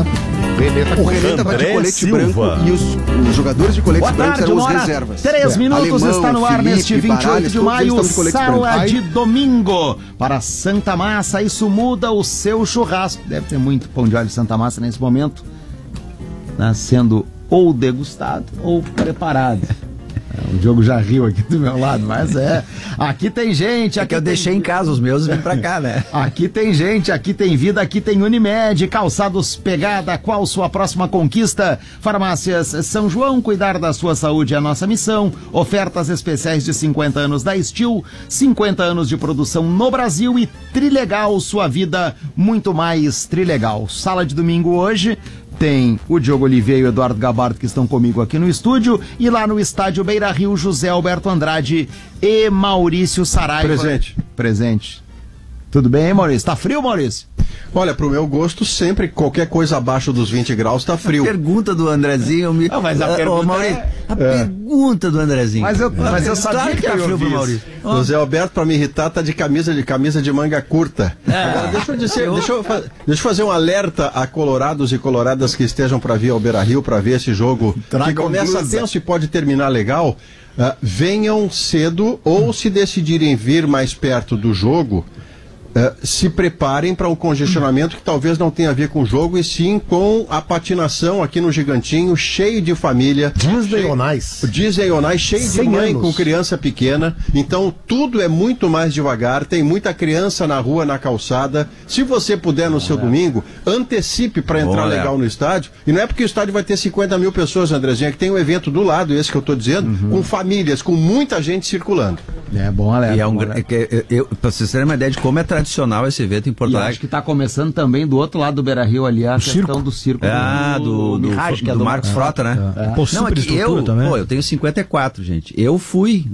tá? O René tava de colete branco e os jogadores de colete branco eram os reservas. 3 minutos Alemão, está no ar Felipe, neste 28 Baralhas, de todos eles maio, estão de colete sala branco. de domingo. Para Santa Massa, isso muda o seu churrasco. Deve ter muito pão de alho Santa Massa nesse momento, né, sendo ou degustado ou preparado. O Diogo já riu aqui do meu lado, mas aqui tem gente. Aqui eu deixei em casa os meus e vim pra cá, né? Aqui tem gente, aqui tem vida, aqui tem Unimed, Calçados Pegada. Qual sua próxima conquista? Farmácias São João, cuidar da sua saúde é a nossa missão. Ofertas especiais de 50 anos da Steel, 50 anos de produção no Brasil e Trilegal, sua vida muito mais Trilegal. Sala de domingo hoje. Tem o Diogo Oliveira e o Eduardo Gabardo que estão comigo aqui no estúdio. E lá no estádio Beira-Rio, José Alberto Andrade e Maurício Saraiva. Presente. Tudo bem, hein, Maurício? Tá frio, Maurício? Olha, pro meu gosto, sempre qualquer coisa abaixo dos 20 graus tá frio. A pergunta do Andrezinho... mas a pergunta Maurício, pergunta do Andrezinho. Mas eu sabia que era frio pro Maurício. O Zé Alberto, pra me irritar, tá de camisa de manga curta. Agora, deixa eu fazer um alerta a colorados e coloradas que estejam para vir ao Beira-Rio para ver esse jogo que começa tenso e pode terminar legal. Venham cedo ou, se decidirem vir mais perto do jogo, se preparem para um congestionamento que talvez não tenha a ver com o jogo, e sim com a patinação aqui no Gigantinho, cheio de família. Disney on Ice, cheio de mãe com criança pequena. Então tudo é muito mais devagar, tem muita criança na rua, na calçada. Se você puder no seu domingo, antecipe para entrar legal no estádio. E não é porque o estádio vai ter 50 mil pessoas, Andrezinho, é que tem um evento do lado, esse que eu estou dizendo, com famílias, com muita gente circulando. É bom, Alex. Para vocês terem uma ideia de como é tradicional esse evento em Porto Alegre. Acho que está começando também do outro lado do Beira-Rio ali a questão do circo. Do Marcos Frota, né? Superestrutura também. Eu tenho 54, gente. Eu fui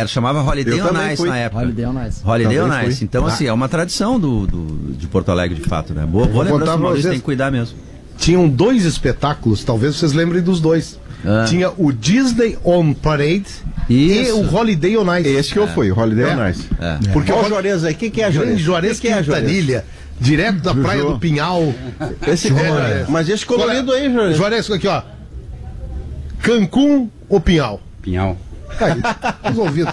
chamava Holiday on Ice na época. Holiday on Ice. Então, assim, é uma tradição de Porto Alegre, de fato, né? Boa lembrança, o Maurício tem que cuidar mesmo. Tinham 2 espetáculos, talvez vocês lembrem dos 2. Tinha o Disney on Parade e o Holiday on Ice. Esse que eu fui, o Holiday on Ice. Porque o Juarez aí, o que é a Juarez? Juarez Quintanilha, direto da Praia do Pinhal. Mas esse colorido aí, Juarez. Juarez, aqui, ó. Cancún ou Pinhal? Pinhal. Resolvido.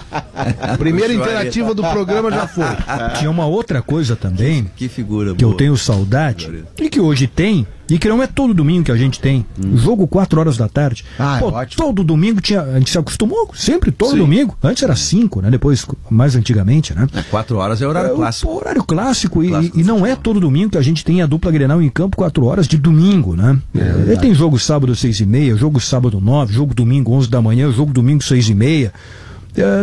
Primeira interativa do programa já foi. Tinha uma outra coisa também, que figura que boa. eu tenho saudade, e que hoje tem, e que não é todo domingo que a gente tem. Jogo 4 horas da tarde. Todo domingo a gente se acostumou, sempre, todo domingo. Antes era 5, né? Depois, mais antigamente, né? 4 horas é horário clássico. Horário clássico, e não é todo domingo que a gente tem a dupla Grenal em campo 4 horas de domingo, né? Tem jogo sábado 6h30, jogo sábado 9, jogo domingo 11 da manhã, jogo domingo 6h30.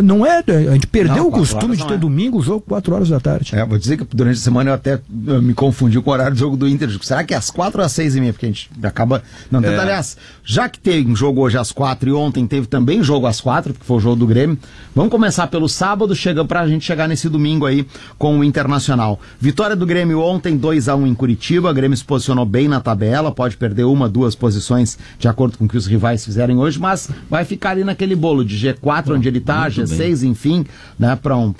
Não é, a gente perdeu o costume de ter domingo o jogo 4 horas da tarde. Vou dizer que durante a semana eu me confundi com o horário do jogo do Inter. Será que é às 4 ou às 6h30? Porque a gente acaba não tendo. Aliás, já que tem jogo hoje às 4 e ontem teve também jogo às 4, porque foi o jogo do Grêmio, vamos começar pelo sábado, pra gente chegar nesse domingo aí com o Internacional. Vitória do Grêmio ontem, 2-1 em Curitiba. O Grêmio se posicionou bem na tabela, pode perder 1, 2 posições de acordo com o que os rivais fizerem hoje, mas vai ficar ali naquele bolo de G4 onde ele tá, G6, enfim, né, para um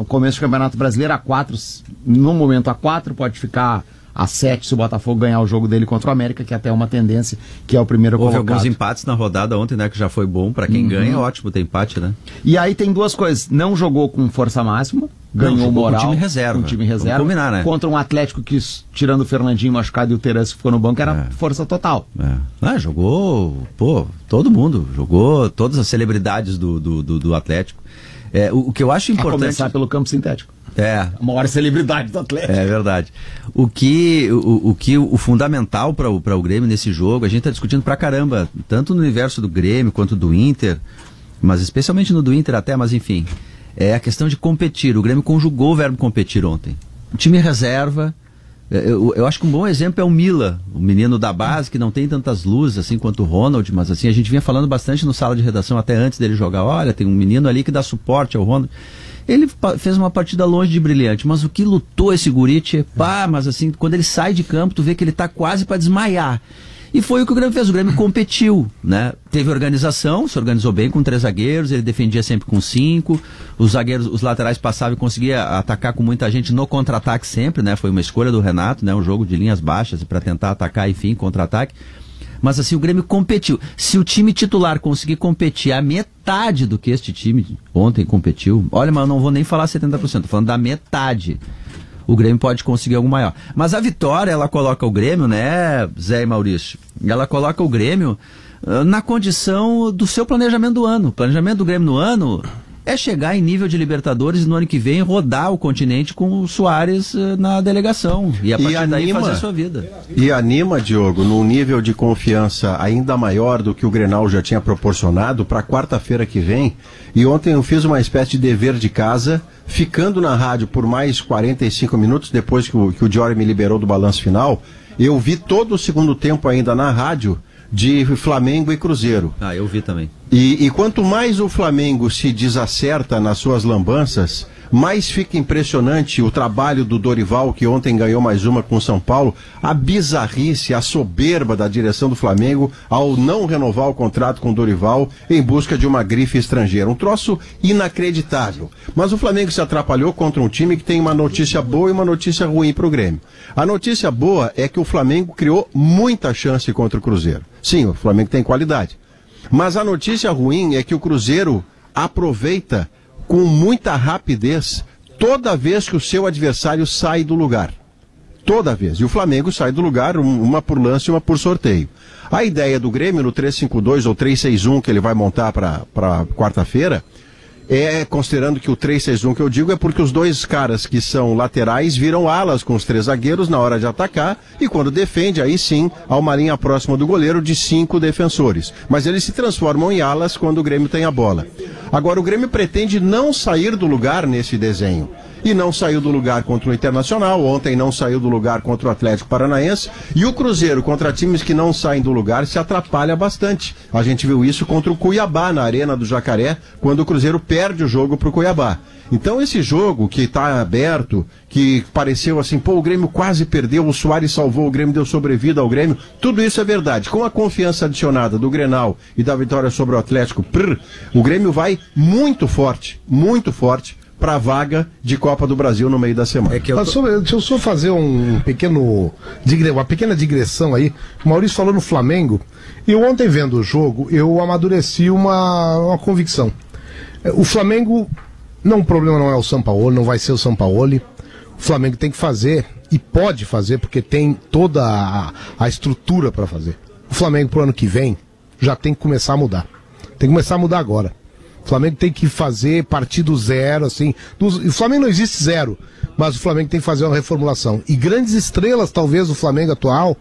começo de Campeonato Brasileiro A4, no momento A4, pode ficar A7 se o Botafogo ganhar o jogo dele contra o América, que é até uma tendência, que é o primeiro colocado. Houve alguns empates na rodada ontem, né, que já foi bom, para quem ganha, ótimo ter empate, né? E aí tem 2 coisas, não jogou com força máxima, ganhou moral, com time reserva. Vamos combinar, né? Contra um Atlético que, tirando o Fernandinho machucado e o Terence que ficou no banco, era força total. Jogou, todo mundo, jogou todas as celebridades do Atlético. O que eu acho importante... A começar pelo campo sintético. A maior celebridade do Atlético. É verdade. O fundamental para o Grêmio nesse jogo, a gente está discutindo pra caramba, tanto no universo do Grêmio quanto do Inter, mas especialmente no do Inter até, mas enfim, é a questão de competir. O Grêmio conjugou o verbo competir ontem. O time reserva. Eu acho que um bom exemplo é o Mila, o menino da base, que não tem tantas luzes assim quanto o Ronald, mas assim, a gente vinha falando bastante no sala de redação até antes dele jogar. Olha, tem um menino ali que dá suporte ao Ronald. Ele fez uma partida longe de brilhante, mas o que lutou esse guri, mas assim, quando ele sai de campo, tu vê que ele tá quase para desmaiar. E foi o que o Grêmio fez. O Grêmio competiu, né? Teve organização, se organizou bem com 3 zagueiros, ele defendia sempre com 5, os zagueiros, os laterais passavam e conseguia atacar com muita gente no contra-ataque sempre, né? Foi uma escolha do Renato, né? Um jogo de linhas baixas para tentar atacar, enfim, contra-ataque. Mas assim, o Grêmio competiu. Se o time titular conseguir competir a metade do que este time ontem competiu, olha, mas eu não vou nem falar 70%, tô falando da metade. O Grêmio pode conseguir algo maior. Mas a vitória, ela coloca o Grêmio, né, Zé e Maurício? Ela coloca o Grêmio na condição do seu planejamento do ano. O planejamento do Grêmio no ano é chegar em nível de Libertadores e no ano que vem rodar o continente com o Soares na delegação. E a partir daí fazer a sua vida. E anima, Diogo, num nível de confiança ainda maior do que o Grenal já tinha proporcionado para quarta-feira que vem. E ontem eu fiz uma espécie de dever de casa, ficando na rádio por mais 45 minutos, depois que o Diori me liberou do balanço final. Eu vi todo o segundo tempo ainda na rádio de Flamengo e Cruzeiro. Ah, eu vi também. E quanto mais o Flamengo se desacerta nas suas lambanças, mais fica impressionante o trabalho do Dorival, que ontem ganhou mais uma com o São Paulo, a bizarrice, a soberba da direção do Flamengo ao não renovar o contrato com o Dorival em busca de uma grife estrangeira. Um troço inacreditável. Mas o Flamengo se atrapalhou contra um time que tem uma notícia boa e uma notícia ruim para o Grêmio. A notícia boa é que o Flamengo criou muita chance contra o Cruzeiro. Sim, o Flamengo tem qualidade. Mas a notícia ruim é que o Cruzeiro aproveita com muita rapidez toda vez que o seu adversário sai do lugar. Toda vez. E o Flamengo sai do lugar, uma por lance e uma por sorteio. A ideia do Grêmio no 3-5-2 ou 3-6-1 que ele vai montar para quarta-feira, considerando que o 3-6-1 que eu digo é porque os dois caras que são laterais viram alas com os 3 zagueiros na hora de atacar e quando defende, aí sim, há uma linha próxima do goleiro de 5 defensores. Mas eles se transformam em alas quando o Grêmio tem a bola. Agora, o Grêmio pretende não sair do lugar nesse desenho. E não saiu do lugar contra o Internacional, ontem não saiu do lugar contra o Atlético Paranaense, e o Cruzeiro contra times que não saem do lugar se atrapalha bastante. A gente viu isso contra o Cuiabá na Arena do Jacaré, quando o Cruzeiro perde o jogo para o Cuiabá. Então esse jogo que está aberto, que pareceu assim, o Grêmio quase perdeu, o Soares salvou o Grêmio, deu sobrevida ao Grêmio, tudo isso é verdade. Com a confiança adicionada do Grenal e da vitória sobre o Atlético, o Grêmio vai muito forte para a vaga de Copa do Brasil no meio da semana. Deixa eu só fazer uma pequena digressão aí. O Maurício falou no Flamengo. Eu ontem vendo o jogo, eu amadureci uma convicção. O Flamengo, o problema não é o Sampaoli, não vai ser o Sampaoli. O Flamengo tem que fazer, e pode fazer, porque tem toda a estrutura para fazer. O Flamengo pro ano que vem já tem que começar a mudar. Tem que começar a mudar agora. O Flamengo tem que fazer partir do zero, assim. O Flamengo não existe zero, mas o Flamengo tem que fazer uma reformulação. E grandes estrelas, talvez, do Flamengo atual,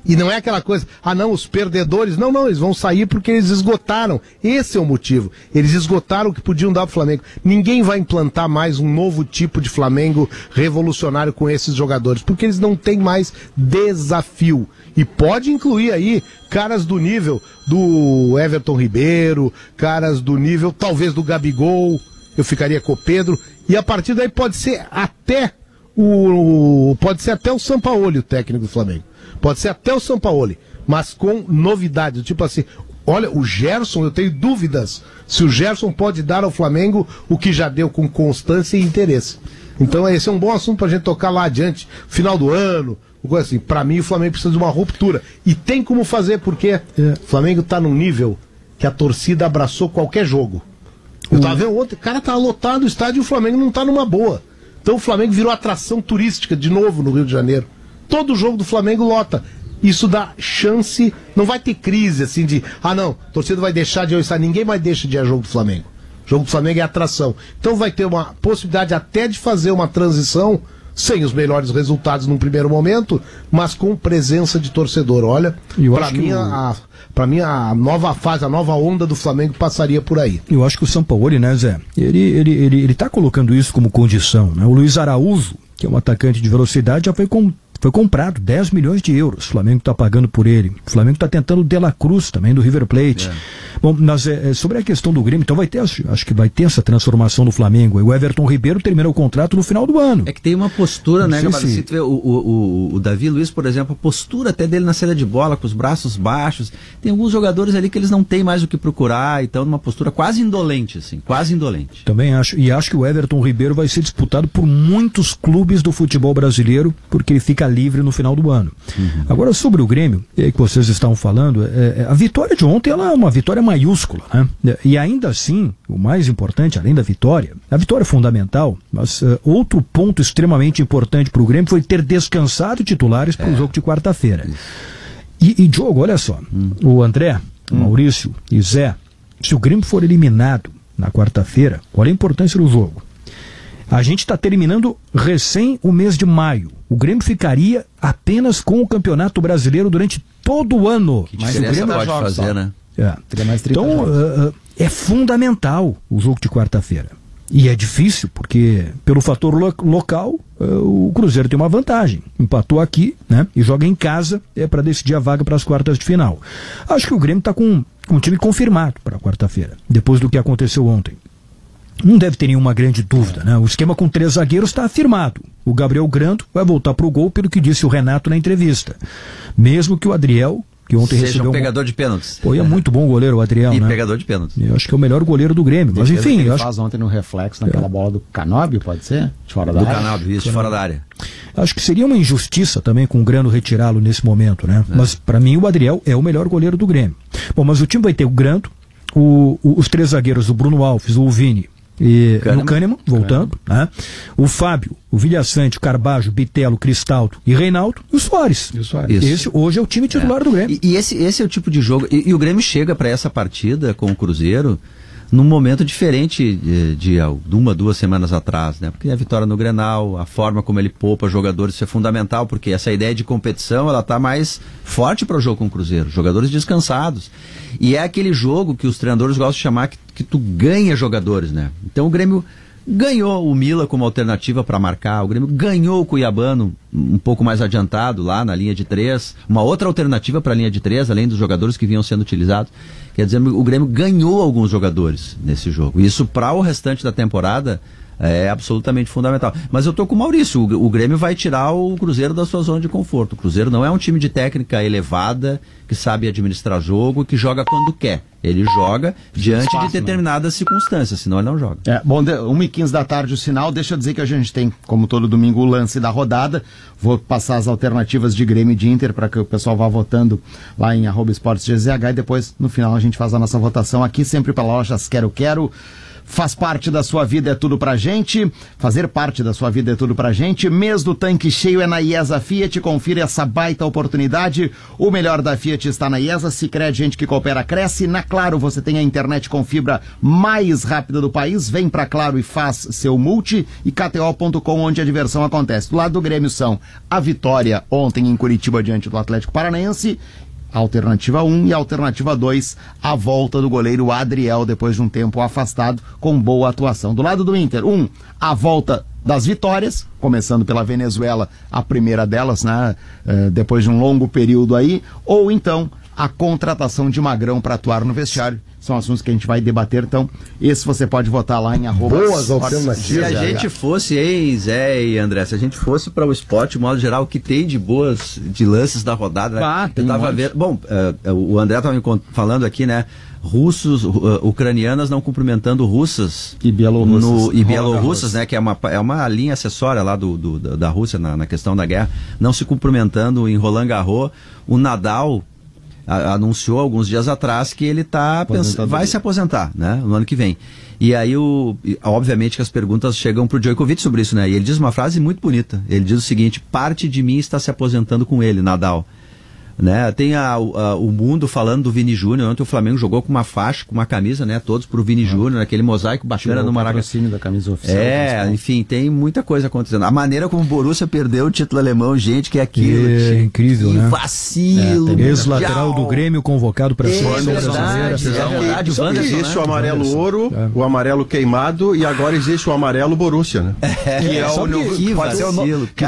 e não é aquela coisa, os perdedores, não, eles vão sair porque eles esgotaram. Esse é o motivo. Eles esgotaram o que podiam dar pro Flamengo. Ninguém vai implantar mais um novo tipo de Flamengo revolucionário com esses jogadores, porque eles não têm mais desafio. E pode incluir aí caras do nível do Everton Ribeiro, caras do nível, talvez, do Gabigol, eu ficaria com o Pedro, e a partir daí pode ser até o Sampaoli, o técnico do Flamengo. Pode ser até o Sampaoli, mas com novidades, tipo assim, olha, o Gerson, eu tenho dúvidas se o Gerson pode dar ao Flamengo o que já deu com constância e interesse. Então esse é um bom assunto pra gente tocar lá adiante, final do ano, coisa assim. Pra mim o Flamengo precisa de uma ruptura, e tem como fazer, porque o Flamengo tá num nível que a torcida abraçou qualquer jogo. Eu tava vendo ontem, o cara tá lotado o estádio e o Flamengo não tá numa boa. Então o Flamengo virou atração turística de novo no Rio de Janeiro. Todo jogo do Flamengo lota. Isso dá chance, não vai ter crise assim de, a torcida vai deixar de estar, ninguém mais deixa de ir a jogo do Flamengo. O jogo do Flamengo é atração. Então vai ter uma possibilidade até de fazer uma transição sem os melhores resultados num primeiro momento, mas com presença de torcedor. Olha, para mim a nova fase, a nova onda do Flamengo passaria por aí. Eu acho que o Sampaoli, né, Zé, ele tá colocando isso como condição, né? O Luiz Araújo, que é um atacante de velocidade, já foi Foi comprado 10 milhões de euros. O Flamengo está pagando por ele. O Flamengo está tentando o De La Cruz também, do River Plate. Bom, mas sobre a questão do Grêmio, então vai ter, acho que vai ter essa transformação no Flamengo. E o Everton Ribeiro termina o contrato no final do ano. É que tem uma postura, né, Gabriel? Se tu vê o Davi Luiz, por exemplo, a postura até dele na saída de bola, com os braços baixos. Tem alguns jogadores ali que eles não têm mais o que procurar, então numa postura quase indolente, assim, quase indolente. Também acho. E acho que o Everton Ribeiro vai ser disputado por muitos clubes do futebol brasileiro, porque ele fica livre no final do ano. Agora, sobre o Grêmio, que vocês estavam falando, a vitória de ontem ela é uma vitória maiúscula, né? E ainda assim, o mais importante, além da vitória, a vitória é fundamental, mas outro ponto extremamente importante para o Grêmio foi ter descansado titulares para o jogo de quarta-feira. E Diogo, olha só, o André, o Maurício e Zé, se o Grêmio for eliminado na quarta-feira, qual é a importância do jogo? A gente está terminando recém o mês de maio. O Grêmio ficaria apenas com o Campeonato Brasileiro durante todo o ano. Que diferença pode fazer, né? Então, é fundamental o jogo de quarta-feira. E é difícil, porque pelo fator local, o Cruzeiro tem uma vantagem. Empatou aqui, né? E joga em casa para decidir a vaga para as quartas de final. Acho que o Grêmio está com um time confirmado para quarta-feira, depois do que aconteceu ontem. Não deve ter nenhuma grande dúvida, né? O esquema com 3 zagueiros está afirmado. O Gabriel Grando vai voltar para o gol, pelo que disse o Renato na entrevista. Mesmo que o Adriel, que ontem recebeu um pegador de pênaltis. Pô, é muito bom o goleiro, o Adriel, e né? pegador de pênaltis. Eu acho que é o melhor goleiro do Grêmio. Mas enfim, ele faz ontem no reflexo naquela bola do Canóbio, pode ser? De fora da área. Do Canóbio, isso, de fora da área. Acho que seria uma injustiça também com o Grando retirá-lo nesse momento, né? Mas para mim o Adriel é o melhor goleiro do Grêmio. Bom, mas o time vai ter o Grando, os 3 zagueiros, o Bruno Alves, o Vini e o Kahneman, voltando, né? O Fábio, o Vilhaçante, o Carbajo, Bitelo, Cristaldo e Reinaldo e o Soares. Esse hoje é o time titular do Grêmio. E esse é o tipo de jogo. E o Grêmio chega para essa partida com o Cruzeiro num momento diferente de 1, 2 semanas atrás, né? Porque a vitória no Grenal, a forma como ele poupa jogadores, isso é fundamental, porque essa ideia de competição, ela tá mais forte para o jogo com o Cruzeiro, jogadores descansados. E é aquele jogo que os treinadores gostam de chamar que tu ganha jogadores, né? Então o Grêmio ganhou o Mila como alternativa para marcar, o Grêmio ganhou o Cuiabano um pouco mais adiantado lá na linha de 3, uma outra alternativa para a linha de 3, além dos jogadores que vinham sendo utilizados. Quer dizer, o Grêmio ganhou alguns jogadores nesse jogo. Isso para o restante da temporada é absolutamente fundamental. Mas eu tô com o Maurício, o Grêmio vai tirar o Cruzeiro da sua zona de conforto. O Cruzeiro não é um time de técnica elevada, que sabe administrar jogo, que joga quando quer. Ele joga diante de determinadas circunstâncias, senão ele não joga. Bom, 1h15 da tarde o sinal. Deixa eu dizer que a gente tem, como todo domingo, o lance da rodada. Vou passar as alternativas de Grêmio e de Inter para que o pessoal vá votando lá em @esportesgzh, e depois, no final, a gente faz a nossa votação aqui, sempre para Lojas Quero. Faz parte da sua vida, é tudo pra gente. Fazer parte da sua vida é tudo pra gente. Mês do tanque cheio é na IESA Fiat. Confira essa baita oportunidade. O melhor da Fiat está na IESA. Sicredi, gente que coopera, cresce. Na Claro, você tem a internet com fibra mais rápida do país. Vem pra Claro e faz seu multi. E KTO.com, onde a diversão acontece. Do lado do Grêmio são a vitória ontem em Curitiba diante do Atlético Paranaense. Alternativa 1 e alternativa 2, a volta do goleiro Adriel depois de um tempo afastado com boa atuação. Do lado do Inter, a volta das vitórias, começando pela Venezuela, a primeira delas, né, depois de um longo período aí, ou então a contratação de Magrão para atuar no vestiário. São assuntos que a gente vai debater, então esse você pode votar lá em Boas alternativas. Se a gente fosse, hein, Zé e André, se a gente fosse para o esporte, de modo geral, o que tem de de lances da rodada, eu tava vendo. Bom, o André estava me falando aqui, né? Russos, ucranianas não cumprimentando russas e bielorrussas, né? Que é uma linha acessória lá da Rússia na questão da guerra, não se cumprimentando em Roland Garros. O Nadal anunciou alguns dias atrás que ele vai se aposentar, né, no ano que vem. E aí, obviamente que as perguntas chegam pro Djokovic sobre isso, né? E ele diz uma frase muito bonita. Ele diz o seguinte: parte de mim está se aposentando com ele, Nadal. Né? Tem o mundo falando do Vini Júnior. Ontem o Flamengo jogou com uma faixa, com uma camisa, né? Todos pro Vini Júnior, naquele mosaico bacana no Maracanã. Da camisa oficial. Enfim, tem muita coisa acontecendo. A maneira como o Borussia perdeu o título alemão, gente, que é aquilo. É incrível, né? Vacilo. Ex-lateral do Grêmio convocado para a seleção brasileira. É verdade. Existe o amarelo ouro, o amarelo queimado e agora existe o amarelo Borussia, né?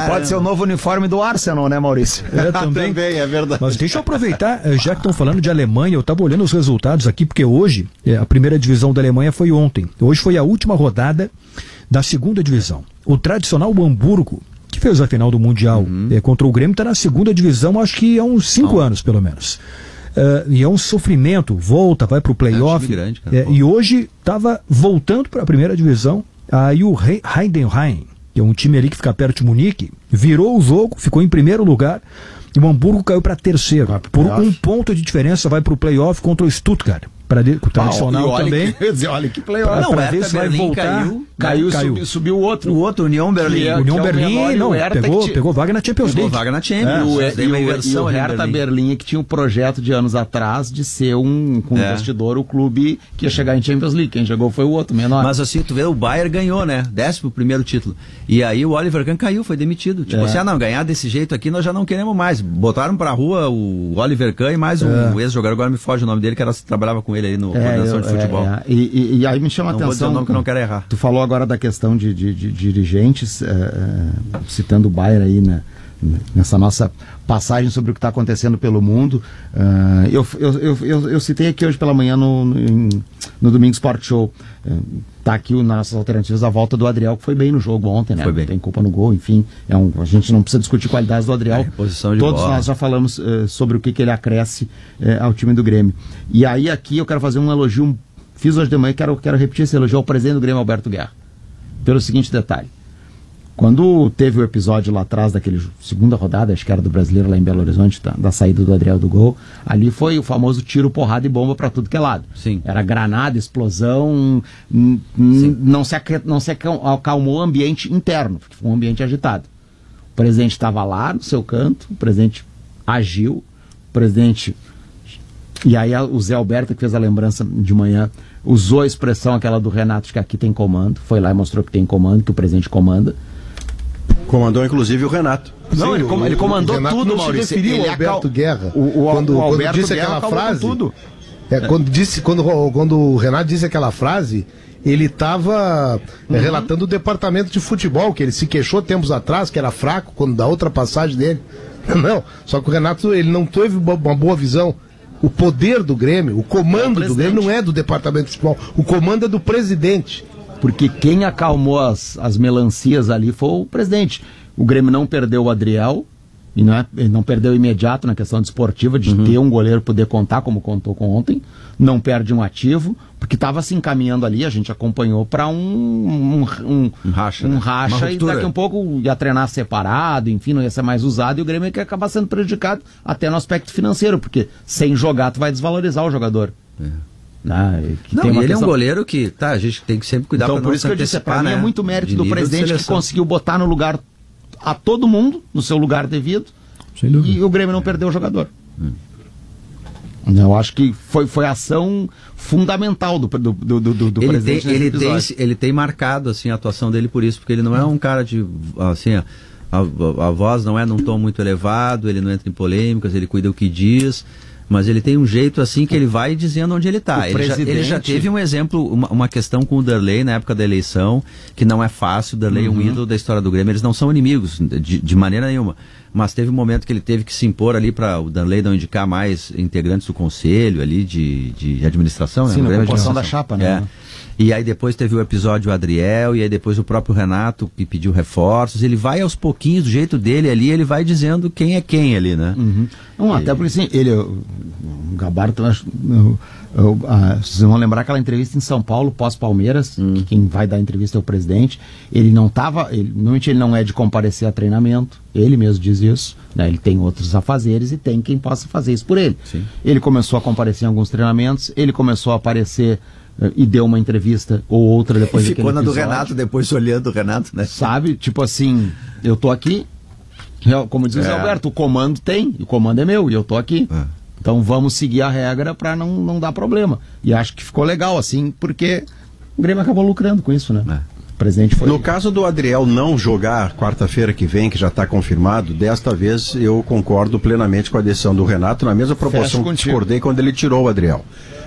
Pode ser o novo uniforme do Arsenal, né, Maurício? Também é verdade. Mas deixa eu aproveitar, já que estão falando de Alemanha, eu estava olhando os resultados aqui, porque hoje, a primeira divisão da Alemanha foi ontem. Hoje foi a última rodada da segunda divisão. O tradicional Hamburgo, que fez a final do Mundial contra o Grêmio, está na segunda divisão, acho que há uns 5 anos, pelo menos. E é um sofrimento, vai para o playoff. E hoje estava voltando para a primeira divisão, aí o Heidenheim, que é um time ali que fica perto de Munique, virou o jogo, ficou em primeiro lugar, e o Hamburgo caiu para terceiro. Por 1 ponto de diferença vai para o playoff contra o Stuttgart. O tradicional também. Olha que playoff. Não, para ver se vai voltar. Caiu. Subiu o outro. União Berlim. União Berlim, pegou vaga na Champions League. Pegou vaga na Champions. E o Hertha Berlim, que tinha um projeto de anos atrás de ser um investidor, o clube que ia chegar em Champions League. Quem chegou foi o outro, menor. Mas assim, tu vê, o Bayern ganhou, né? 10º título. E aí o Oliver Kahn caiu, foi demitido. Tipo, ganhar desse jeito aqui nós já não queremos mais. Botaram pra rua o Oliver Kahn e mais um ex-jogador, agora me foge o nome dele, que trabalhava com ele aí no coordenação de futebol. E aí me chama a atenção. Vou dizer o nome que eu não quero errar. Tu falou agora da questão de dirigentes, citando o Bayern aí, né? Nessa nossa passagem sobre o que está acontecendo pelo mundo. Eu citei aqui hoje pela manhã no Domingo Sport Show. Tá aqui nas nossas alternativas a volta do Adriel, que foi bem no jogo ontem, né? Não tem culpa no gol, enfim. A gente não precisa discutir qualidades do Adriel. Todos nós já falamos sobre o que ele acresce ao time do Grêmio. E aí aqui eu quero fazer um elogio, fiz hoje de manhã, quero repetir esse elogio ao presidente do Grêmio, Alberto Guerra, pelo seguinte detalhe. Quando teve o episódio lá atrás daquele segunda rodada, acho que era do Brasileiro lá em Belo Horizonte, da saída do Adriel do gol, ali foi o famoso tiro, porrada e bomba para tudo que é lado. Sim. Era granada, explosão, não se acalmou o ambiente interno, foi um ambiente agitado. O presidente estava lá no seu canto, o presidente agiu, e aí o Zé Alberto, que fez a lembrança de manhã, usou a expressão aquela do Renato, de que aqui tem comando, foi lá e mostrou que tem comando, que o presidente comanda. Comandou inclusive o Renato. Não, ele comandou tudo, Maurício. Ele ao Alberto Guerra. Quando Alberto disse Guerra aquela frase, tudo. Quando o Renato disse aquela frase, ele estava relatando o departamento de futebol, que ele se queixou tempos atrás, que era fraco, quando da outra passagem dele. Não, só que o Renato, ele não teve uma boa visão. O poder do Grêmio, o comando do Grêmio não é do departamento de futebol, o comando é do presidente. Porque quem acalmou as melancias ali foi o presidente. O Grêmio não perdeu o Adriel, e não perdeu imediato na questão desportiva de ter um goleiro poder contar, como contou com ontem. Não perde um ativo, porque estava se encaminhando ali, a gente acompanhou para um racha e daqui a um pouco ia treinar separado, enfim, não ia ser mais usado, e o Grêmio ia acabar sendo prejudicado até no aspecto financeiro, porque sem jogar tu vai desvalorizar o jogador. Ele é um goleiro que a gente tem que sempre cuidar para não por isso que eu disse, para mim é muito mérito do presidente que conseguiu botar no lugar a todo mundo, no seu lugar devido, e o Grêmio não perdeu o jogador. Eu acho que foi a ação fundamental do presidente. Ele tem marcado assim, a atuação dele por isso, porque ele não é um cara de assim, a voz não é num tom muito elevado, ele não entra em polêmicas, ele cuida o que diz. Mas ele tem um jeito assim que ele vai dizendo onde ele está. Ele já teve um exemplo, uma questão com o Darley na época da eleição, que não é fácil. O Darley é um ídolo da história do Grêmio. Eles não são inimigos, de maneira nenhuma. Mas teve um momento que ele teve que se impor ali para o Darley não indicar mais integrantes do conselho ali de administração. Sim, na composição da chapa, né? E aí depois teve o episódio Adriel, e aí depois o próprio Renato que pediu reforços. Ele vai aos pouquinhos, do jeito dele ali, ele vai dizendo quem é quem ali, né? Não, até porque assim, o Gabarito, vocês vão lembrar aquela entrevista em São Paulo, pós-Palmeiras, que quem vai dar a entrevista é o presidente. Ele não normalmente ele não é de comparecer a treinamento, ele mesmo diz isso, né? Ele tem outros afazeres e tem quem possa fazer isso por ele. Sim. Ele começou a comparecer em alguns treinamentos, ele começou a aparecer e deu uma entrevista ou outra depois daquele episódio. Ficou na do Renato, depois olhando o Renato, né? Sabe? Tipo assim, eu tô aqui, Como diz o Alberto, o comando tem, e o comando é meu, e eu tô aqui. Então vamos seguir a regra para não dar problema. E acho que ficou legal assim, porque o Grêmio acabou lucrando com isso, né? O presente foi... No caso do Adriel não jogar quarta-feira que vem, que já está confirmado, desta vez eu concordo plenamente com a decisão do Renato, na mesma proporção que discordei quando ele tirou o Adriel.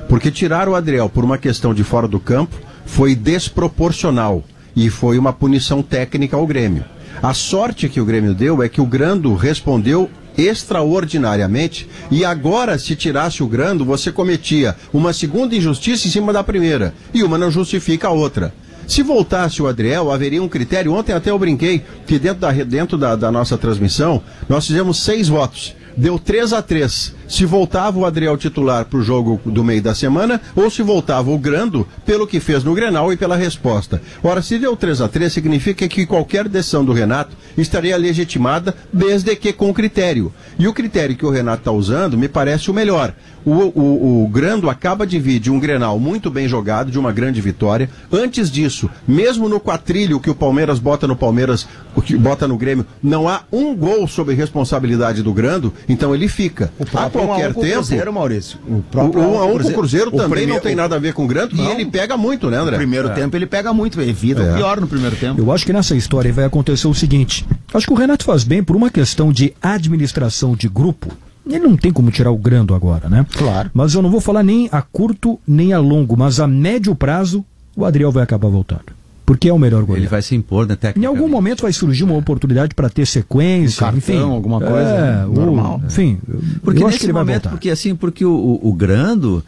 Porque tirar o Adriel por uma questão de fora do campo foi desproporcional e foi uma punição técnica ao Grêmio. A sorte que o Grêmio deu é que o Grando respondeu extraordinariamente, e agora, se tirasse o Grando, você cometia uma segunda injustiça em cima da primeira, e uma não justifica a outra. Se voltasse o Adriel, haveria um critério. Ontem até eu brinquei que dentro da nossa transmissão nós fizemos 6 votos, deu 3-3. Se voltava o Adriel titular para o jogo do meio da semana, ou se voltava o Grando pelo que fez no Grenal e pela resposta. Ora, se deu 3-3, significa que qualquer decisão do Renato estaria legitimada, desde que com critério. E o critério que o Renato está usando me parece o melhor. O Grando acaba de vir de um Grenal muito bem jogado, de uma grande vitória. Antes disso, mesmo no quatrilho que o Palmeiras bota no Palmeiras, o que bota no Grêmio, não há um gol sob responsabilidade do Grando, então ele fica. A qualquer tempo. Cruzeiro, Maurício. O 1-1 com o Cruzeiro também não tem nada a ver com o Grando, e ele pega muito, né, André? No primeiro tempo ele pega muito, evita o pior no primeiro tempo. Eu acho que nessa história vai acontecer o seguinte: acho que o Renato faz bem por uma questão de administração de grupo. Ele não tem como tirar o Grando agora, né? Claro. Mas eu não vou falar nem a curto nem a longo, mas a médio prazo o Adriel vai acabar voltando. Porque é o melhor goleiro. Ele vai se impor, né, tecnicamente. Em algum momento vai surgir uma oportunidade para ter sequência, cartão, enfim, alguma coisa normal. Enfim, porque eu acho que ele vai momento, voltar. Porque o Grando,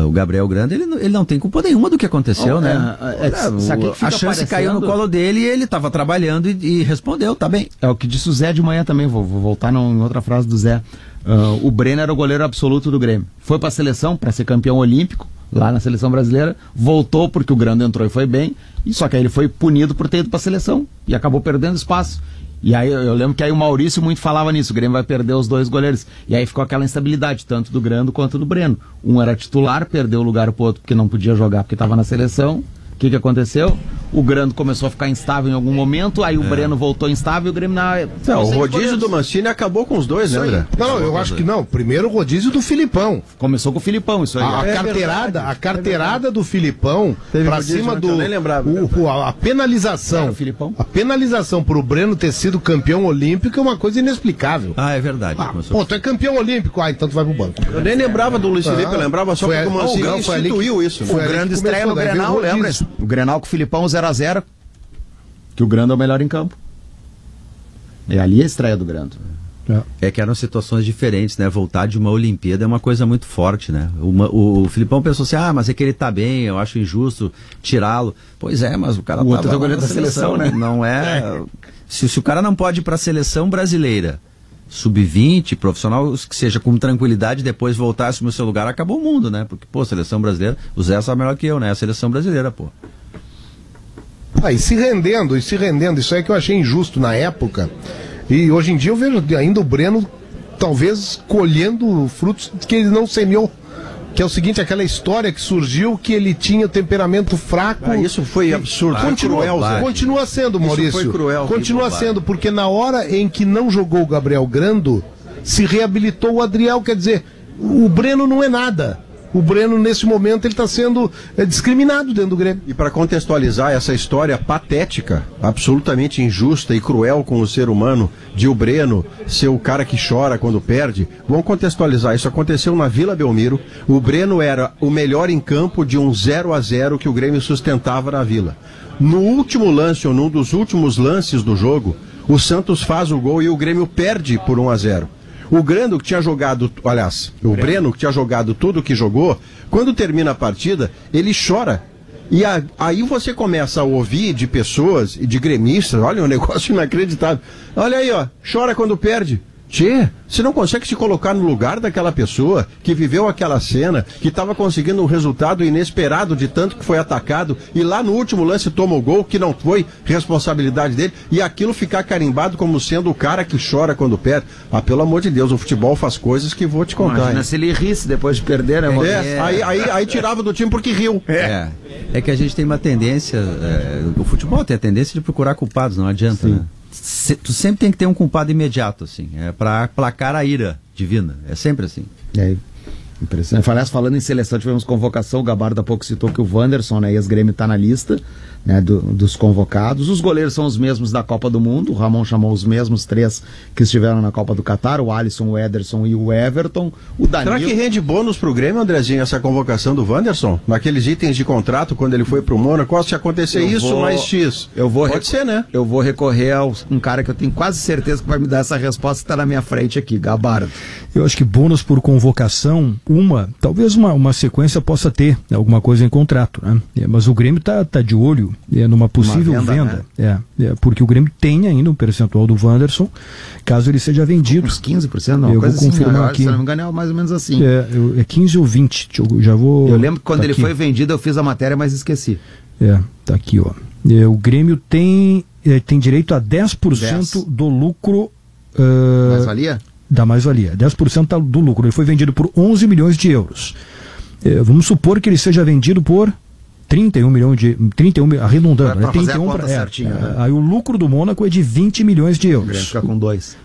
o Gabriel Grando, ele não tem culpa nenhuma do que aconteceu, né? A chance caiu no colo dele e ele estava trabalhando e respondeu, tá bem. É o que disse o Zé de manhã também, vou voltar em outra frase do Zé. O Breno era o goleiro absoluto do Grêmio. Foi para a seleção para ser campeão olímpico, lá na seleção brasileira, voltou porque o Grando entrou e foi bem, e só que aí ele foi punido por ter ido para a seleção e acabou perdendo espaço. E aí eu lembro que aí o Maurício muito falava nisso, o Grêmio vai perder os 2 goleiros. E aí ficou aquela instabilidade, tanto do Grando quanto do Breno. Um era titular, perdeu o lugar pro outro porque não podia jogar porque estava na seleção. O que aconteceu? O Grando começou a ficar instável em algum momento, aí o Breno voltou instável e o Grêmio o rodízio do Mancini acabou com os dois, né, André? Não, eu acho que não. Primeiro o rodízio do Filipão. Começou com o Filipão, isso aí. A carteirada do Filipão pra cima do... Eu nem lembrava. A penalização. A penalização pro Breno ter sido campeão olímpico é uma coisa inexplicável. É verdade. Tu é campeão olímpico, então tu vai pro banco. Eu nem lembrava do Luiz Felipe, eu lembrava só porque o Mancini instituiu isso. O Grando estreia no Grenal, lembra? O Grenal com o Filipão 0-0, que o Grando é o melhor em campo. É ali a estreia do Grando. É que eram situações diferentes, né? Voltar de uma Olimpíada é uma coisa muito forte, né? O Filipão pensou assim, mas é que ele tá bem, eu acho injusto tirá-lo. Pois é, mas o cara o outro é o goleiro da seleção, né? Não é... Se o cara não pode ir pra seleção brasileira, sub-20, profissional, que seja com tranquilidade, depois voltar a assumir o seu lugar, acabou o mundo, né? Porque, seleção brasileira, o Zé sabe melhor que eu, né? A seleção brasileira, E se rendendo, isso é que eu achei injusto na época. E hoje em dia eu vejo ainda o Breno talvez colhendo frutos que ele não semeou. Que é o seguinte, aquela história que surgiu que ele tinha temperamento fraco. Isso foi absurdo. Continua sendo, Maurício. Isso foi cruel. Continua sendo, porque na hora em que não jogou o Gabriel Grando, se reabilitou o Adriel. Quer dizer, o Breno não é nada. O Breno, nesse momento, ele está sendo discriminado dentro do Grêmio. E para contextualizar essa história patética, absolutamente injusta e cruel com o ser humano, de o Breno ser o cara que chora quando perde, vamos contextualizar. Isso aconteceu na Vila Belmiro. O Breno era o melhor em campo de um 0-0 que o Grêmio sustentava na Vila. No último lance, ou num dos últimos lances do jogo, o Santos faz o gol e o Grêmio perde por 1-0. O Grando que tinha jogado, o Breno que tinha jogado tudo que jogou, quando termina a partida, ele chora. E aí você começa a ouvir de pessoas e de gremistas, olha, um negócio inacreditável. Olha aí, chora quando perde. Tchê, você não consegue se colocar no lugar daquela pessoa que viveu aquela cena, que estava conseguindo um resultado inesperado de tanto que foi atacado, e lá no último lance toma o gol, que não foi responsabilidade dele, e aquilo ficar carimbado como sendo o cara que chora quando perde. Pelo amor de Deus, o futebol faz coisas que vou te contar. Imagina se ele risse depois de perder, né? Aí tirava do time porque riu. É que a gente tem uma tendência, o futebol tem a tendência de procurar culpados, não adianta, né? tu sempre tem que ter um culpado imediato, assim, para placar a ira divina, é sempre assim. Impressionante. Aliás, falando em seleção, tivemos convocação, o Gabardo há pouco citou que o Wanderson, né, ex-Grêmio, está na lista, né, dos convocados. Os goleiros são os mesmos da Copa do Mundo, o Ramon chamou os mesmos 3 que estiveram na Copa do Catar, o Alisson, o Ederson e o Everton. O Danilo... Será que rende bônus pro Grêmio, Andrezinho, essa convocação do Wanderson? Naqueles itens de contrato, quando ele foi pro Mônaco, se acontecer mais X? Pode ser, né? Eu vou recorrer a um cara que eu tenho quase certeza que vai me dar essa resposta, que está na minha frente aqui, Gabardo. Eu acho que bônus por convocação, talvez uma sequência possa ter alguma coisa em contrato, né? Mas o Grêmio tá de olho numa possível venda. Né? Porque o Grêmio tem ainda um percentual do Wanderson, caso ele seja vendido. Uns 15%, não? Eu vou confirmar aqui. Se não me engano, é mais ou menos assim. É 15 ou 20, já vou... Eu lembro que quando ele foi vendido, eu fiz a matéria, mas esqueci. Tá aqui, ó. O Grêmio tem direito a 10% do lucro... Mais-valia? Da mais-valia, 10% do lucro. Ele foi vendido por 11 milhões de euros. Vamos supor que ele seja vendido por 31 milhões arredondando, né? 31 aí o lucro do Mônaco é de 20 milhões de euros. O Grêmio fica com 2.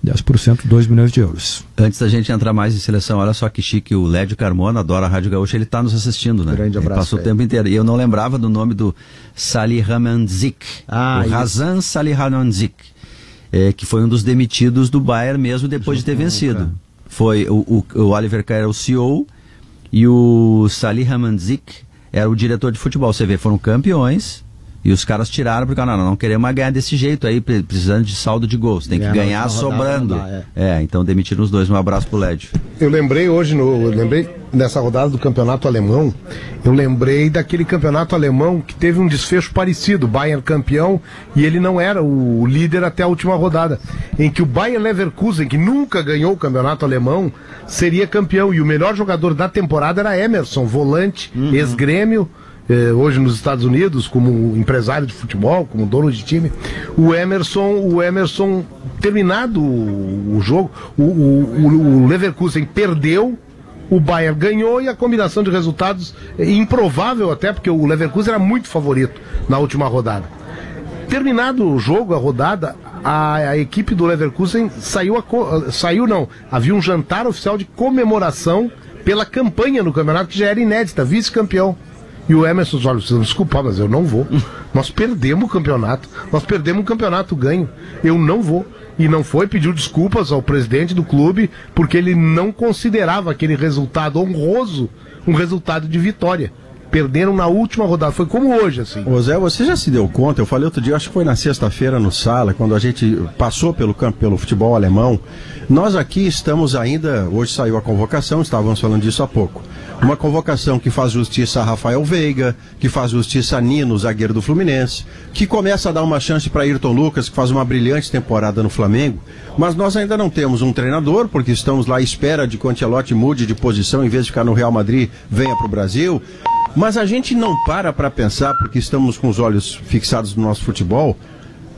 10%, 2 milhões de euros. Antes da gente entrar mais em seleção, olha só que chique, o Lédio Carmona, adora a Rádio Gaúcha, ele está nos assistindo, né? Grande abraço. Ele passou o tempo inteiro. E eu não lembrava do nome do Salihamidzic. O Razan Salihamidzic. Que foi um dos demitidos do Bayern mesmo depois de ter vencido. Foi o Oliver Kahn era o CEO e o Salihamidzic era o diretor de futebol. Você vê, foram campeões e os caras tiraram porque não queremos mais ganhar desse jeito aí, precisando de saldo de gols. Tem que ganhar sobrando. Então demitiram os dois. Um abraço pro Lédio. Eu lembrei nessa rodada do campeonato alemão, eu lembrei daquele campeonato alemão que teve um desfecho parecido, Bayern campeão, e ele não era o líder até a última rodada, em que o Bayer Leverkusen, que nunca ganhou o campeonato alemão, seria campeão, e o melhor jogador da temporada era Emerson, volante, ex-Grêmio, hoje nos Estados Unidos, como empresário de futebol, como dono de time. O Emerson, terminado o jogo, o Leverkusen perdeu, o Bayern ganhou, e a combinação de resultados improvável até, porque o Leverkusen era muito favorito na última rodada. Terminado o jogo, a rodada, a equipe do Leverkusen havia um jantar oficial de comemoração pela campanha no campeonato, que já era inédita, vice-campeão. E o Emerson diz: olha, vocês vão desculpar, mas eu não vou. Nós perdemos o campeonato ganho. Eu não vou. E não foi, pediu desculpas ao presidente do clube, porque ele não considerava aquele resultado honroso um resultado de vitória. Perderam na última rodada, foi como hoje, assim. Ô Zé, você já se deu conta, eu falei outro dia, acho que foi na sexta-feira no Sala, quando a gente passou pelo futebol alemão, nós aqui estamos ainda, hoje saiu a convocação, estávamos falando disso há pouco, uma convocação que faz justiça a Rafael Veiga, que faz justiça a Nino, zagueiro do Fluminense, que começa a dar uma chance para Ayrton Lucas, que faz uma brilhante temporada no Flamengo, mas nós ainda não temos um treinador, porque estamos lá à espera de que o Ancelotti mude de posição, em vez de ficar no Real Madrid, venha para o Brasil. Mas a gente não para pensar, porque estamos com os olhos fixados no nosso futebol,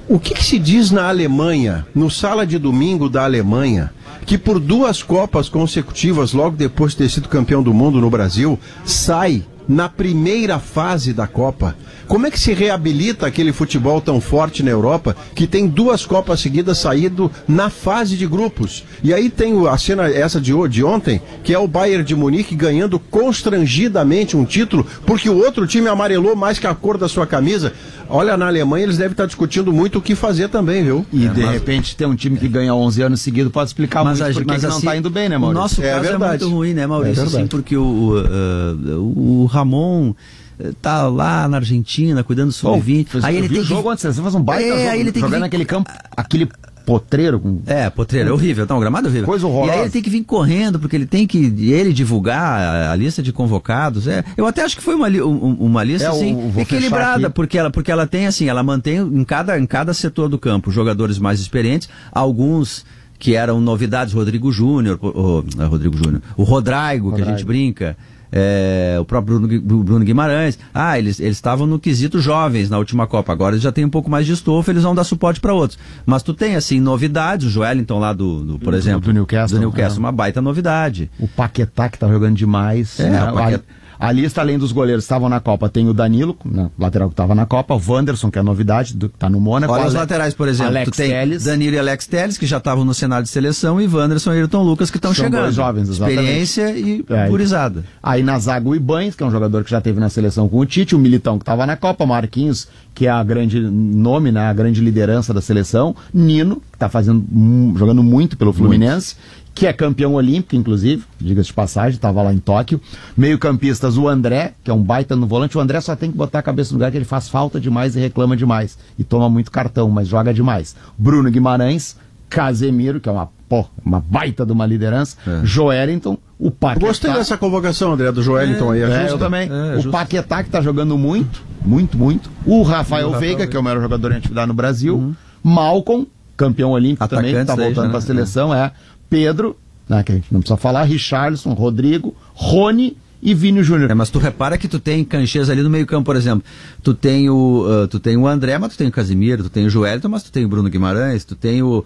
o que se diz na Alemanha, no Sala de Domingo da Alemanha, que por 2 Copas consecutivas, logo depois de ter sido campeão do mundo no Brasil, sai na primeira fase da Copa. Como é que se reabilita aquele futebol tão forte na Europa, que tem 2 Copas seguidas saído na fase de grupos? E aí tem a cena essa de ontem, que é o Bayern de Munique ganhando constrangidamente um título, porque o outro time amarelou mais que a cor da sua camisa. Olha, na Alemanha eles devem estar discutindo muito o que fazer também, viu? E de repente tem um time que ganha 11 anos seguidos, pode explicar muito porque assim, não está indo bem, né, Maurício? O nosso caso é muito ruim, né, Maurício? Assim, porque o Ramon tá lá na Argentina cuidando do sub-20. Aí ele tem jogo antes, você faz um baita jogo, aí ele tem jogando naquele campo, aquele potreiro. Potreiro, é horrível, tá um gramado horrível. Coisa horrorosa. E aí ele tem que vir correndo, porque ele tem que divulgar a lista de convocados. Eu até acho que foi uma lista assim, equilibrada, porque ela tem assim, ela mantém em cada setor do campo jogadores mais experientes, alguns que eram novidades, Rodrigo Júnior, o Rodrigo, que a gente brinca. O próprio Bruno Guimarães. Eles estavam no quesito jovens na última Copa, agora eles já têm um pouco mais de estofo, eles vão dar suporte para outros, mas tu tem assim novidades, o Joelinton lá por exemplo, do Newcastle, uma baita novidade, o Paquetá que tá jogando demais, A lista, além dos goleiros que estavam na Copa, tem o Danilo, lateral que estava na Copa, o Wanderson, que é a novidade, que está no Mônaco. Olha os laterais, por exemplo. Alex tu tem Telles. Danilo e Alex Telles, que já estavam no cenário de seleção, e Wanderson e Ayrton Lucas, que estão chegando. Dois jovens, exatamente. Experiência e gurizada. Aí na zaga o Ibanez, que é um jogador que já teve na seleção com o Tite, o Militão, que estava na Copa, Marquinhos, que é a grande nome, né, a grande liderança da seleção, Nino, que está jogando muito pelo Fluminense, que é campeão olímpico, inclusive, diga-se de passagem, estava lá em Tóquio. Meio-campistas, o André, que é um baita no volante. O André só tem que botar a cabeça no lugar, que ele faz falta demais e reclama demais. E toma muito cartão, mas joga demais. Bruno Guimarães, Casemiro, que é uma baita de uma liderança. Joelinton, o Paquetá. Gostei dessa convocação, André, do Joelinton aí. Eu também. O Paquetá, que está jogando muito. O Rafael Veiga, que é o melhor jogador em atividade no Brasil. Malcom, campeão olímpico Atacante também, que está voltando para a seleção. Pedro, né, que a gente não precisa falar, Richarlison, Rodrigo, Rony e Vini Júnior. Mas tu repara que tu tem canchês ali no meio campo, por exemplo. Tu tem o André, mas tu tem o Casemiro, tu tem o Joelinton, mas tu tem o Bruno Guimarães, tu tem o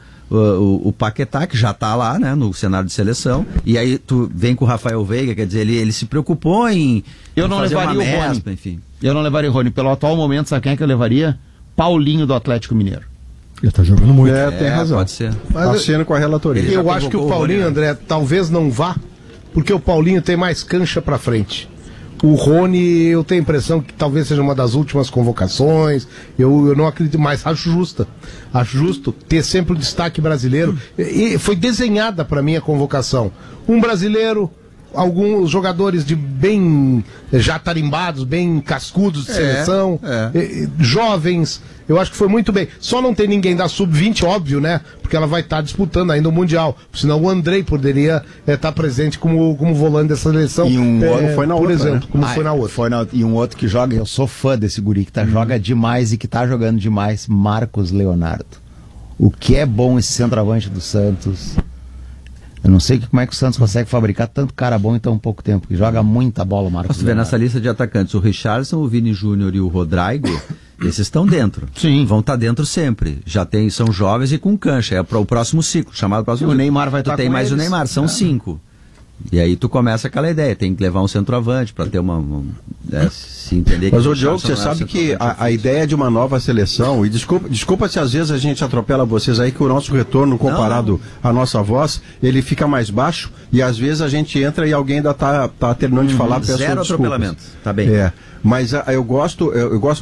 Paquetá, que já tá lá, né, no cenário de seleção, e aí tu vem com o Rafael Veiga, quer dizer, ele se preocupou em Eu não levaria o Rony. Enfim. Eu não levaria o Rony. Pelo atual momento, sabe quem é que eu levaria? Paulinho do Atlético Mineiro. Ele tá jogando muito. Tem razão. Pode ser. Assino com a relatoria. Eu acho que o Paulinho, André, talvez não vá, porque o Paulinho tem mais cancha pra frente. O Rony, eu tenho a impressão que talvez seja uma das últimas convocações. Eu não acredito mais. Acho justo ter sempre o destaque brasileiro. E foi desenhada para mim a convocação. Um brasileiro, alguns jogadores de bem já tarimbados, bem cascudos de seleção, jovens. Eu acho que foi muito bem. Só não tem ninguém da Sub-20, óbvio, né? Porque ela vai estar disputando ainda o Mundial. Senão o Andrei poderia estar presente como volante dessa seleção. E um outro foi na por outra, exemplo, né? como foi na outra. E um outro que joga, eu sou fã desse guri, que joga demais e que tá jogando demais, Marcos Leonardo. O que é bom esse centroavante do Santos. Eu não sei como é que o Santos consegue fabricar tanto cara bom em tão pouco tempo, que joga muita bola, Marcos. Se vê nessa lista de atacantes, o Richarlison, o Vini Júnior e o Rodrigo, esses estão dentro. Sim. Vão estar dentro sempre. São jovens e com cancha. É para o próximo ciclo, chamado próximo ciclo. O Neymar vai estar com tem mais eles. O Neymar, são 5. E aí tu começa aquela ideia, tem que levar um centroavante para ter se entender que... Mas, ô Diogo, você sabe que a ideia de uma nova seleção, e desculpa se às vezes a gente atropela vocês aí, que o nosso retorno comparado à nossa voz, ele fica mais baixo, e às vezes a gente entra e alguém ainda tá terminando de falar, peço zero desculpas. atropelamento, tá bem. Mas eu gosto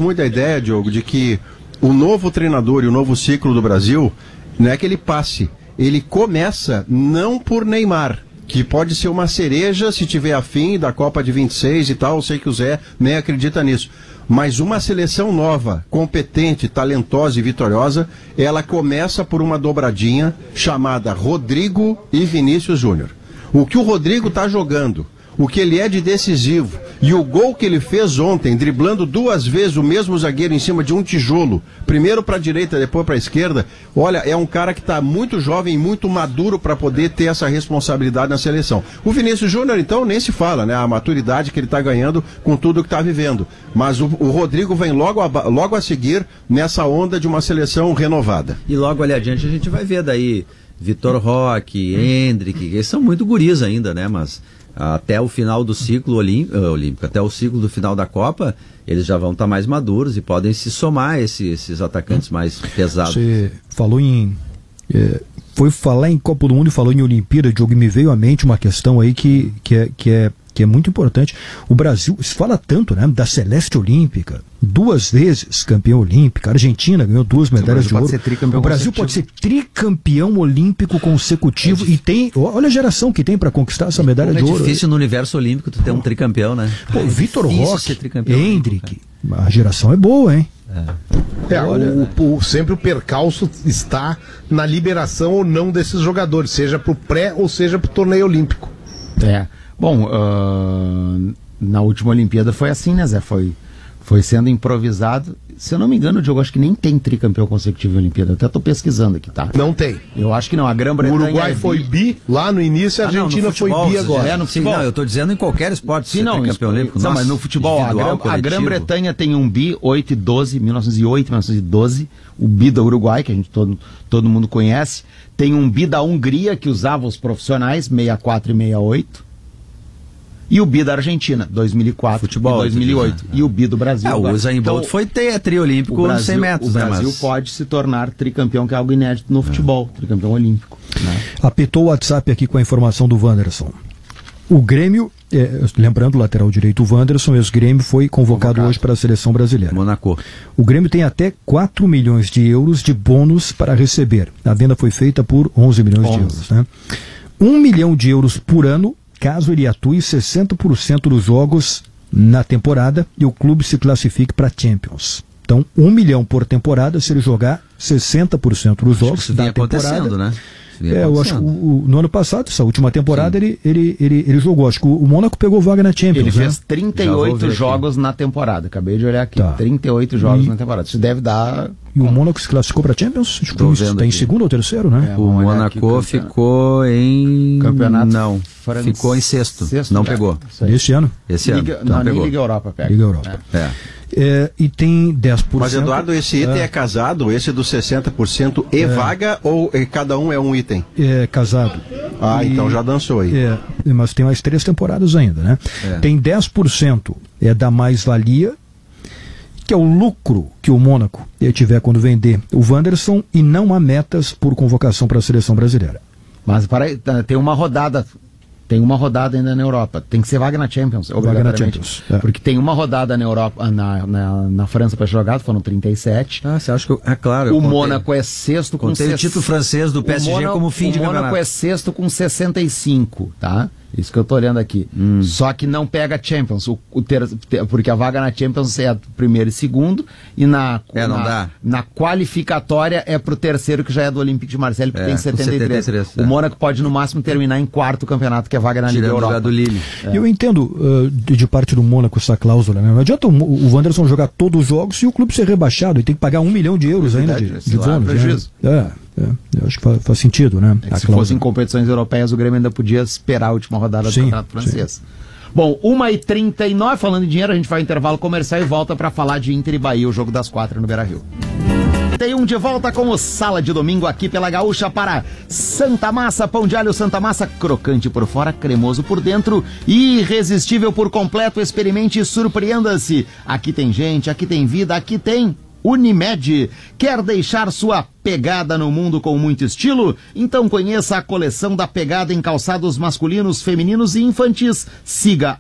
muito da ideia, Diogo, de que o novo treinador e o novo ciclo do Brasil, não é que ele passe, ele começa não por Neymar, que pode ser uma cereja se tiver afim da Copa de 26 e tal, eu sei que o Zé nem acredita nisso. Mas uma seleção nova, competente, talentosa e vitoriosa, ela começa por uma dobradinha chamada Rodrigo e Vinícius Júnior. O que o Rodrigo está jogando, o que ele é de decisivo, e o gol que ele fez ontem, driblando 2 vezes o mesmo zagueiro em cima de um tijolo, primeiro para a direita, depois para a esquerda, olha, é um cara que está muito jovem e muito maduro para poder ter essa responsabilidade na seleção. O Vinícius Júnior, então, nem se fala, né? A maturidade que ele está ganhando com tudo que está vivendo. Mas o Rodrigo vem logo a seguir nessa onda de uma seleção renovada. E logo ali adiante a gente vai ver daí Vitor Roque, Hendrick, eles são muito guris ainda, né? Mas até o final do ciclo olímpico, até o ciclo do final da Copa, eles já vão estar mais maduros e podem se somar esses atacantes mais pesados. Você falou foi falar em Copa do Mundo e falou em Olimpíada, Diogo, e me veio à mente uma questão aí que é muito importante. O Brasil, se fala tanto, né, da Celeste Olímpica, 2 vezes campeã olímpica, a Argentina ganhou 2 medalhas de ouro. O Brasil pode ser tricampeão olímpico consecutivo e tem, olha a geração que tem para conquistar essa medalha de ouro. É difícil no universo olímpico tu ter um tricampeão, né? Pô, Vitor Roque, Hendrick, a geração é boa, hein? Sempre o percalço está na liberação ou não desses jogadores, seja pro pré ou seja pro torneio olímpico. Bom, na última Olimpíada foi assim, né, Zé? Foi sendo improvisado. Se eu não me engano, Diogo, acho que nem tem tricampeão consecutivo em Olimpíada. Até estou pesquisando aqui, tá? Não tem. Eu acho que não. A Grã-Bretanha. O Uruguai foi bi lá no início, a Argentina foi bi agora. No futebol. Não, eu estou dizendo em qualquer esporte. Sim, não, campeão olímpico. Não, mas no futebol, a Grã-Bretanha tem um bi, 8 e 12, 1908, 1912. O bi da Uruguai, que a gente todo mundo conhece. Tem um bi da Hungria, que usava os profissionais, 64 e 68. E o bi da Argentina, 2004 futebol, e 2008. E o bi do Brasil. O Usain Bolt foi triolímpico nos 100 metros. O Brasil pode se tornar tricampeão, que é algo inédito no futebol, tricampeão olímpico. Né? Apitou o WhatsApp aqui com a informação do Wanderson. O Grêmio, lembrando o lateral direito, o Wanderson, ex-Grêmio, foi convocado hoje para a seleção brasileira. Monaco. O Grêmio tem até 4 milhões de euros de bônus para receber. A venda foi feita por 11 milhões de euros. Né? 1 milhão de euros por ano, caso ele atue 60% dos jogos na temporada e o clube se classifique para Champions. Então, 1 milhão por temporada se ele jogar 60% dos jogos da temporada. Né? Eu acho que no ano passado, essa última temporada, ele jogou. Acho que o Mônaco pegou vaga na Champions. Ele fez 38 jogos na temporada. Acabei de olhar aqui. Tá. 38 jogos na temporada. Isso deve dar. E o Mônaco se classificou para Champions? Acho que está em segundo ou terceiro, né? O Mônaco ficou em. Campeonato. Não. Ficou em sexto. Não pegou. Esse ano? Esse ano. Não, nem Liga Europa pega. Liga Europa. E tem 10%. Mas, Eduardo, esse item é casado? Esse dos 60% vaga ou cada um é um item? É casado. Então já dançou aí. Mas tem mais 3 temporadas ainda, né? Tem 10% da mais-valia, que é o lucro que o Mônaco tiver quando vender o Wanderson, e não há metas por convocação para a seleção brasileira. Mas tem uma rodada. Tem uma rodada ainda na Europa. Tem que ser vaga na Champions, obrigatoriamente. Porque tem uma rodada na Europa, na França para jogar, foram 37. Você acha que claro. O Mônaco é sexto com 60. O título francês do PSG como fim de campeonato. O Mônaco é sexto com 65, tá? Isso que eu tô olhando aqui. Só que não pega a Champions, porque a vaga na Champions é primeiro e segundo, e na qualificatória é pro terceiro, que já é do Olympique de Marseille, que tem 73. O Mônaco pode no máximo terminar em quarto campeonato, que é vaga na Liga Europa. Do Lille. Eu entendo de parte do Mônaco essa cláusula, né? Não adianta o Wanderson jogar todos os jogos e o clube ser rebaixado e tem que pagar 1 milhão de euros ainda de bônus. Prejuízo. Eu acho que faz sentido, né? Se fossem competições europeias, o Grêmio ainda podia esperar a última rodada do campeonato francês. Bom, 1h39, falando em dinheiro, a gente vai ao intervalo comercial e volta para falar de Inter e Bahia, o jogo das 4 no Beira-Rio. Tem de volta com o Sala de Domingo aqui pela Gaúcha para Santa Massa, pão de alho Santa Massa, crocante por fora, cremoso por dentro, irresistível por completo. Experimente e surpreenda-se. Aqui tem gente, aqui tem vida, aqui tem Unimed. Quer deixar sua pegada no mundo com muito estilo? Então conheça a coleção da Pegada em calçados masculinos, femininos e infantis. Siga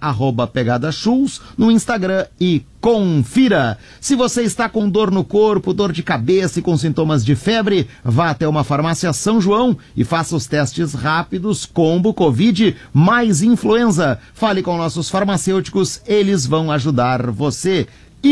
@PegadaShoes no Instagram e confira. Se você está com dor no corpo, dor de cabeça e com sintomas de febre, vá até uma farmácia São João e faça os testes rápidos combo Covid mais influenza. Fale com nossos farmacêuticos, eles vão ajudar você.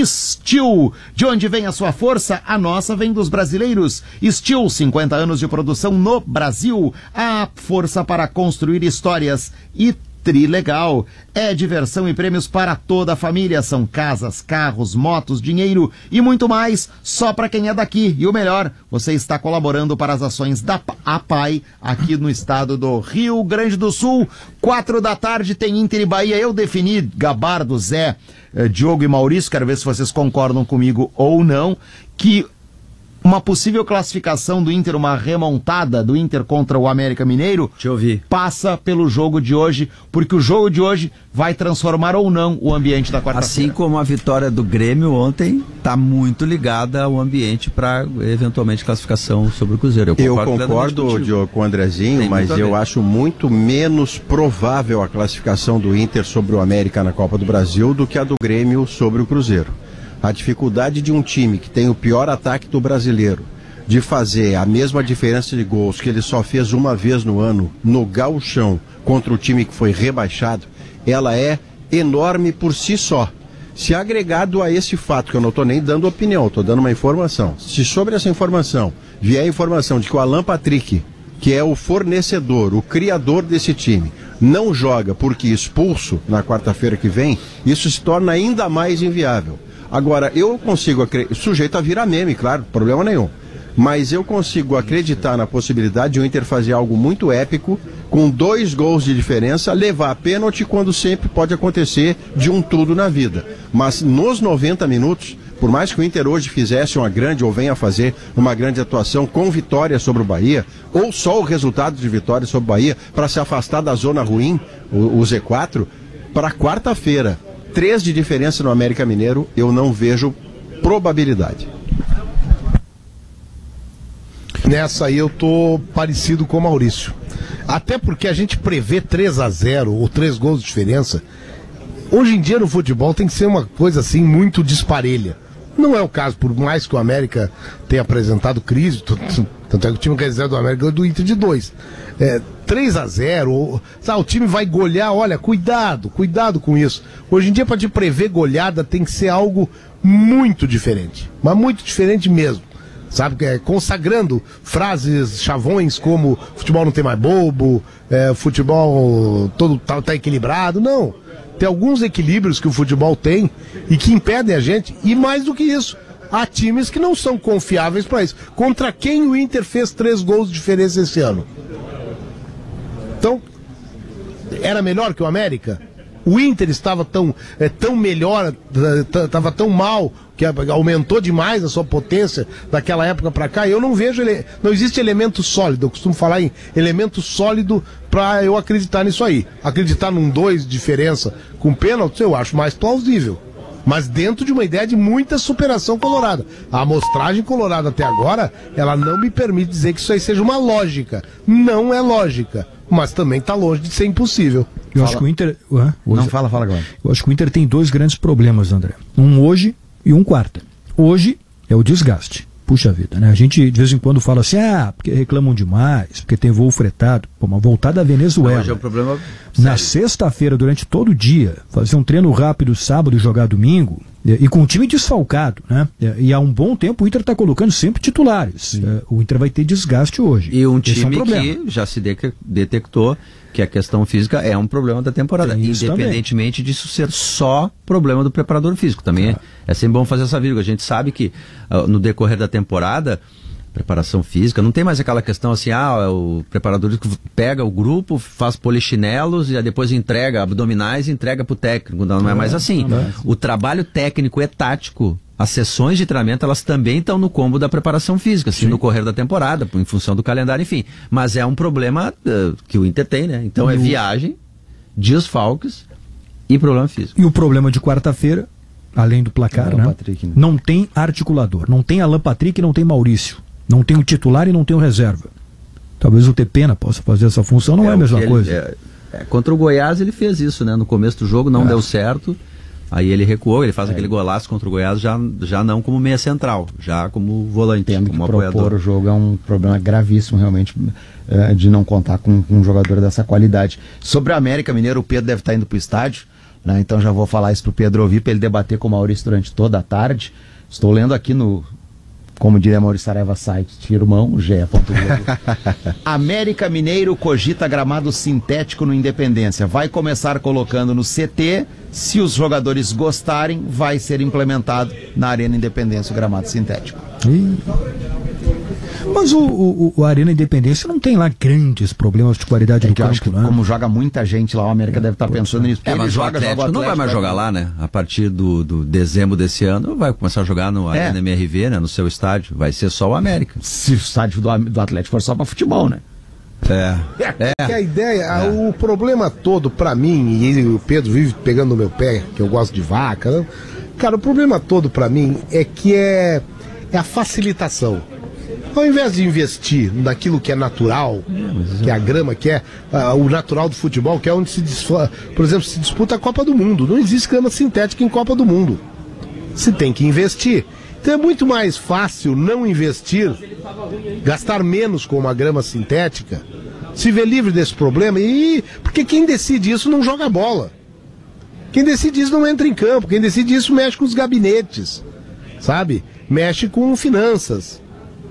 Steel, de onde vem a sua força? A nossa vem dos brasileiros. Steel, 50 anos de produção no Brasil. A força para construir histórias. E Trilegal, é diversão e prêmios para toda a família. São casas, carros, motos, dinheiro e muito mais, só para quem é daqui. E o melhor, você está colaborando para as ações da APAI aqui no estado do Rio Grande do Sul. 4 da tarde tem Inter e Bahia. Eu defini, Gabardo, Zé, Diogo e Maurício, quero ver se vocês concordam comigo ou não, que uma possível classificação do Inter, uma remontada do Inter contra o América Mineiro, passa pelo jogo de hoje, porque o jogo de hoje vai transformar ou não o ambiente da quarta-feira. Assim como a vitória do Grêmio ontem está muito ligada ao ambiente para eventualmente classificação sobre o Cruzeiro. Eu concordo, Diogo, com o Andrezinho, mas eu acho muito menos provável a classificação do Inter sobre o América na Copa do Brasil do que a do Grêmio sobre o Cruzeiro. A dificuldade de um time que tem o pior ataque do brasileiro de fazer a mesma diferença de gols que ele só fez uma vez no ano no Gauchão contra o time que foi rebaixado, ela é enorme por si só. Se agregado a esse fato, que eu não estou nem dando opinião, estou dando uma informação, se sobre essa informação vier a informação de que o Alan Patrick, que é o fornecedor, o criador desse time, não joga porque expulso na quarta-feira que vem, isso se torna ainda mais inviável. Agora, eu consigo sujeito a virar meme, claro, problema nenhum. Mas eu consigo acreditar na possibilidade de o Inter fazer algo muito épico, com 2 gols de diferença, levar a pênalti quando sempre pode acontecer de um tudo na vida. Mas nos 90 minutos, por mais que o Inter hoje fizesse uma grande, ou venha a fazer uma grande atuação com vitória sobre o Bahia, ou só o resultado de vitória sobre o Bahia, para se afastar da zona ruim, o Z4, para quarta-feira, 3 de diferença no América Mineiro, eu não vejo probabilidade. Nessa aí eu tô parecido com o Maurício. Até porque a gente prevê 3-0 ou 3 gols de diferença. Hoje em dia no futebol tem que ser uma coisa assim muito disparelha. Não é o caso, por mais que o América tenha apresentado crise, tanto é que o time reserva do América ganhou do Inter de 2. 3-0, o time vai golear, olha, cuidado com isso. Hoje em dia, para te prever goleada, tem que ser algo muito diferente, mas muito diferente mesmo. Sabe, consagrando frases chavões como futebol não tem mais bobo, futebol todo tá equilibrado. Não, tem alguns equilíbrios que o futebol tem e que impedem a gente, e mais do que isso, há times que não são confiáveis para isso. Contra quem o Inter fez 3 gols de diferença esse ano? Então, era melhor que o América? O Inter estava tão melhor, estava tão mal, que aumentou demais a sua potência daquela época para cá. Eu não vejo, não existe elemento sólido, eu costumo falar em elemento sólido para eu acreditar nisso aí. Acreditar num 2 de diferença com pênalti, eu acho mais plausível. Mas dentro de uma ideia de muita superação colorada. A amostragem colorada até agora, ela não me permite dizer que isso aí seja uma lógica. Não é lógica, mas também está longe de ser impossível. Eu acho que o Inter... Fala agora. Eu acho que o Inter tem 2 grandes problemas, André. Um hoje e um quarta. Hoje é o desgaste. Puxa vida, né? A gente de vez em quando fala assim, porque reclamam demais, porque tem voo fretado. Pô, mas voltar da Venezuela. Hoje é um problema na sexta-feira, durante todo o dia, fazer um treino rápido sábado e jogar domingo, e com o time desfalcado, né? E há um bom tempo o Inter está colocando sempre titulares. O Inter vai ter desgaste hoje. E um time que já se detectou que a questão física é um problema da temporada, independentemente disso ser só problema do preparador físico. Também é sempre bom fazer essa vírgula. A gente sabe que no decorrer da temporada, preparação física, não tem mais aquela questão assim, o preparador pega o grupo, faz polichinelos e depois entrega abdominais e entrega para o técnico. Não é mais assim. O trabalho técnico e tático, as sessões de treinamento, elas também estão no combo da preparação física, assim, no correr da temporada, em função do calendário, enfim. Mas é um problema que o Inter tem, né? Então viagem, desfalques e problema físico. E o problema de quarta-feira, além do placar, né? Patrick, né? Não tem articulador, não tem Alan Patrick e não tem Maurício. Não tem o titular e não tem o reserva. Talvez o Tepena possa fazer essa função, não é a mesma coisa. Contra o Goiás ele fez isso, né? No começo do jogo não deu certo. Aí ele recuou, ele faz aquele golaço contra o Goiás já não como meia central, já como volante, Entendo como que apoiador. Propor o jogo é um problema gravíssimo realmente de não contar com um jogador dessa qualidade. Sobre o América Mineiro, o Pedro deve estar indo para o estádio, né? Então já vou falar isso para o Pedro ouvir, para ele debater com o Maurício durante toda a tarde. Estou lendo aqui no, como diria Maurício Saraiva, site Tirmão, ge.globo. América Mineiro cogita gramado sintético no Independência. Vai começar colocando no CT. Se os jogadores gostarem, vai ser implementado na Arena Independência o gramado sintético. Mas o Arena Independência não tem lá grandes problemas de qualidade do campo, acho que, né? Como joga muita gente lá, o América deve estar pensando nisso. Mas o Atlético não vai mais jogar lá, né? A partir do dezembro desse ano, vai começar a jogar no Arena MRV, né? No seu estádio. Vai ser só o América. Se o estádio do Atlético for só para futebol, né? Que a ideia, o problema todo pra mim, e o Pedro vive pegando no meu pé, que eu gosto de vaca, né? Cara, o problema todo pra mim é que é a facilitação. Ao invés de investir naquilo que é natural, que é a grama, que é o natural do futebol, que é onde por exemplo, se disputa a Copa do Mundo. Não existe grama sintética em Copa do Mundo. Se tem que investir. Então é muito mais fácil não investir, gastar menos com uma grama sintética, se ver livre desse problema, porque quem decide isso não joga bola. Quem decide isso não entra em campo, quem decide isso mexe com os gabinetes, sabe? Mexe com finanças.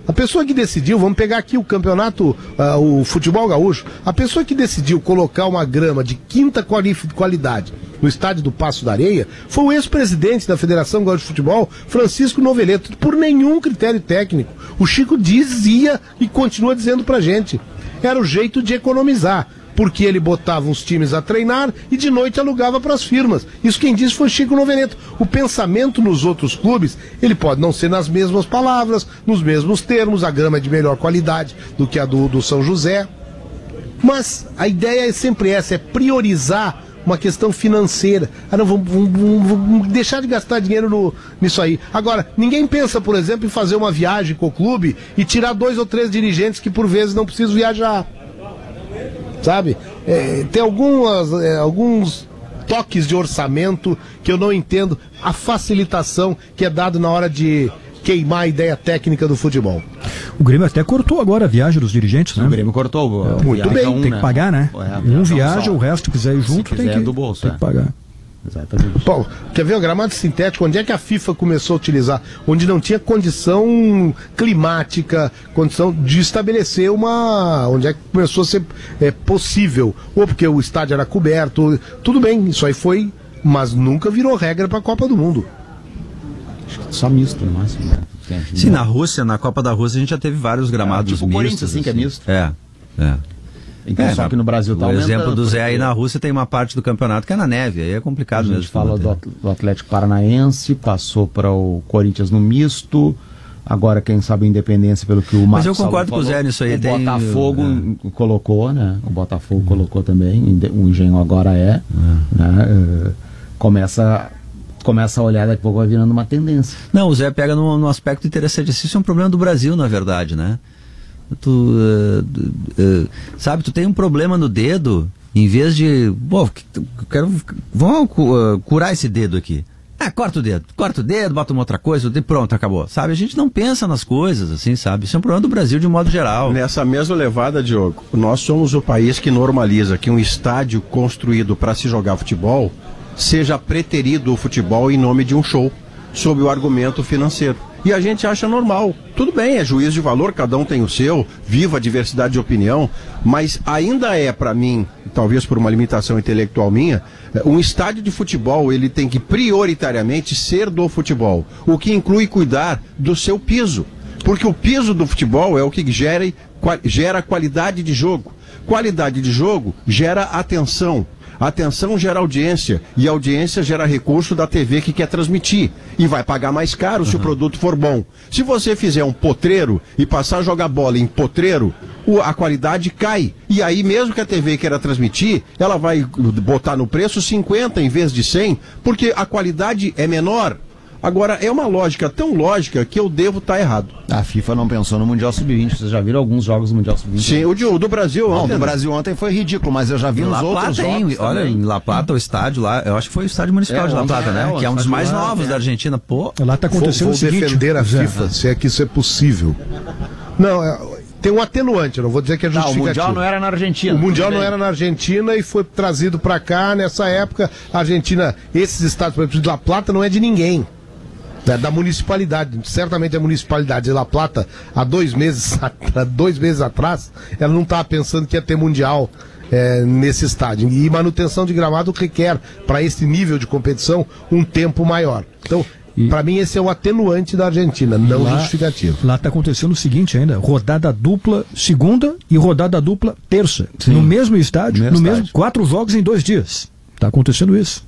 A pessoa que decidiu, vamos pegar aqui o campeonato, o futebol gaúcho, a pessoa que decidiu colocar uma grama de quinta qualidade no estádio do Paço da Areia foi o ex-presidente da Federação Gaúcha de Futebol, Francisco Noveleto, por nenhum critério técnico. O Chico dizia e continua dizendo pra gente, era o jeito de economizar, porque ele botava os times a treinar e de noite alugava para as firmas. Isso quem disse foi Chico Noveleto. O pensamento nos outros clubes, ele pode não ser nas mesmas palavras, nos mesmos termos, a grama é de melhor qualidade do que a do São José, mas a ideia é sempre essa, é priorizar uma questão financeira. Não, vamos deixar de gastar dinheiro nisso aí. Agora, ninguém pensa, por exemplo, em fazer uma viagem com o clube e tirar 2 ou 3 dirigentes que por vezes não precisam viajar. Sabe? Tem alguns toques de orçamento que eu não entendo, a facilitação que é dada na hora de queimar a ideia técnica do futebol. O Grêmio até cortou agora a viagem dos dirigentes, né? O Grêmio cortou. Muito bem. Tem que pagar, né? Um viaja, o resto quiser ir junto, tem que, do bolso, tem que pagar. Exatamente. Paulo, quer ver o gramado sintético? Onde é que a FIFA começou a utilizar? Onde não tinha condição climática, condição de estabelecer onde é que começou a ser possível. Ou porque o estádio era coberto. Tudo bem, isso aí foi, mas nunca virou regra para a Copa do Mundo. Acho que só misto, no máximo, né? Sim, na Rússia, na Copa da Rússia, a gente já teve vários gramados tipo mistos. Assim, que é misto. Então, só que no Brasil tá aumentando. O exemplo do Zé aí na Rússia tem uma parte do campeonato que é na neve, aí é complicado mesmo. A gente fala do Atlético Paranaense, passou para o Corinthians no misto, agora quem sabe a Independência, pelo que o Marcos Mas eu concordo com o Zé nisso aí. O Botafogo colocou, né? O Botafogo colocou também, o Engenho agora né? Começa a olhar, daqui a pouco vai virando uma tendência. Não, o Zé pega num aspecto interessante. Isso é um problema do Brasil, na verdade, né? Sabe, tu tem um problema no dedo, em vez de, vamos curar esse dedo aqui. Corta o dedo, bota uma outra coisa, e pronto, acabou. Sabe, a gente não pensa nas coisas, assim, sabe? Isso é um problema do Brasil de modo geral. Nessa mesma levada, Diogo, nós somos o país que normaliza que um estádio construído para se jogar futebol seja preterido o futebol em nome de um show, sob o argumento financeiro. E a gente acha normal. Tudo bem, é juízo de valor, cada um tem o seu, viva a diversidade de opinião, mas ainda é, para mim, talvez por uma limitação intelectual minha, um estádio de futebol, ele tem que prioritariamente ser do futebol, o que inclui cuidar do seu piso, porque o piso do futebol é o que gera qualidade de jogo. Qualidade de jogo gera atenção. A atenção gera audiência, e a audiência gera recurso da TV que quer transmitir, e vai pagar mais caro se o produto for bom. Se você fizer um potreiro e passar a jogar bola em potreiro, a qualidade cai, e aí mesmo que a TV queira transmitir, ela vai botar no preço 50 em vez de 100, porque a qualidade é menor. Agora, é uma lógica tão lógica que eu devo estar errado. A FIFA não pensou no Mundial Sub-20. Vocês já viram alguns jogos do Mundial Sub-20? Sim, o do Brasil ontem. Não, do Brasil ontem foi ridículo, mas eu já vi nos outros jogos. Olha, em La Plata, o estádio lá, eu acho que foi o estádio municipal de La Plata, né? Que é um dos mais novos da Argentina. Pô, lá tá acontecendo o seguinte, defender a FIFA, se é que isso é possível. Não, tem um atenuante, eu não vou dizer que é justificativo. O Mundial não era na Argentina. O Mundial não era na Argentina e foi trazido pra cá nessa época. A Argentina, esses estádios, por exemplo, de La Plata não é de ninguém. Da municipalidade, certamente a municipalidade de La Plata, há 2 meses atrás, ela não estava pensando que ia ter mundial nesse estádio. E manutenção de gramado requer, para esse nível de competição, um tempo maior. Então, para mim, esse é o atenuante da Argentina, não justificativo. Lá está acontecendo o seguinte ainda, rodada dupla segunda e rodada dupla terça. Sim. No mesmo estádio, mesmo 4 jogos em 2 dias. Está acontecendo isso.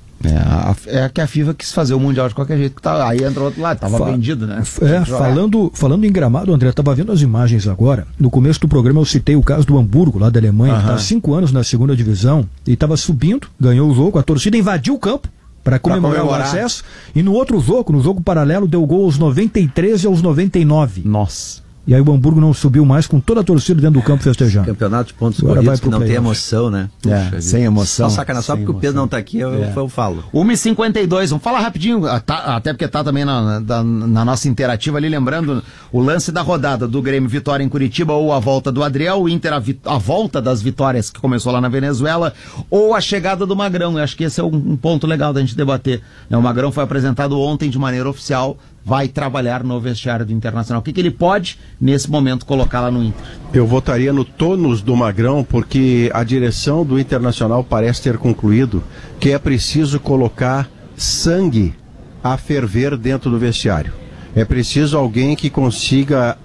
É que a FIFA quis fazer o Mundial de qualquer jeito, aí entra o outro lado, estava vendido, né? Falando em gramado, André, estava vendo as imagens agora. No começo do programa eu citei o caso do Hamburgo, lá da Alemanha, que está há 5 anos na segunda divisão, e estava subindo, ganhou o jogo, a torcida invadiu o campo para comemorar o acesso, e no outro jogo, no jogo paralelo, deu gol aos 93 e aos 99. Nossa. E aí o Hamburgo não subiu mais, com toda a torcida dentro do campo festejando. Campeonato de pontos corridos que não tem emoção, né? Sem emoção. Só sacanagem, só porque o Pedro não tá aqui, eu falo. 1h52, vamos falar rapidinho, até porque tá também na nossa interativa ali, lembrando o lance da rodada do Grêmio, vitória em Curitiba ou a volta do Adriel, o Inter a volta das vitórias que começou lá na Venezuela, ou a chegada do Magrão. Eu acho que esse é um ponto legal da gente debater. O Magrão foi apresentado ontem de maneira oficial, vai trabalhar no vestiário do Internacional. O que ele pode, nesse momento, colocar lá no Inter? Eu votaria no tônus do Magrão, porque a direção do Internacional parece ter concluído que é preciso colocar sangue a ferver dentro do vestiário. É preciso alguém que consiga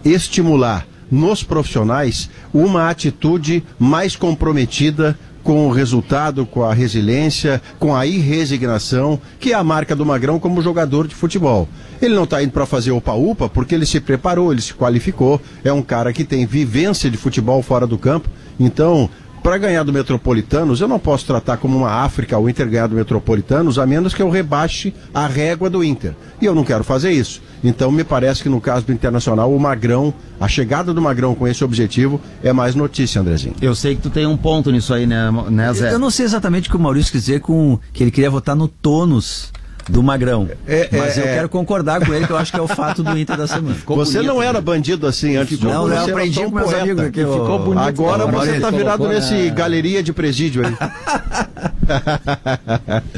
estimular nos profissionais uma atitude mais comprometida com o resultado, com a resiliência, com a irresignação, que é a marca do Magrão como jogador de futebol. Ele não está indo para fazer upa-upa porque ele se preparou, ele se qualificou, é um cara que tem vivência de futebol fora do campo, então para ganhar do Metropolitanos, eu não posso tratar como uma África o Inter ganhar do Metropolitanos, a menos que eu rebaixe a régua do Inter. E eu não quero fazer isso. Então me parece que no caso do Internacional, o Magrão, a chegada do Magrão com esse objetivo é mais notícia, Andrezinho. Eu sei que tu tem um ponto nisso aí, né Zé? Eu não sei exatamente o que o Maurício quis dizer com que ele queria votar no tônus do Magrão. Mas eu quero concordar com ele, que eu acho que é o fato do Inter da semana. Você bonito, não era bandido assim antes de Não, eu aprendi com meus amigos aqui. Ficou bonito. Agora você tá virado nesse galeria de presídio aí.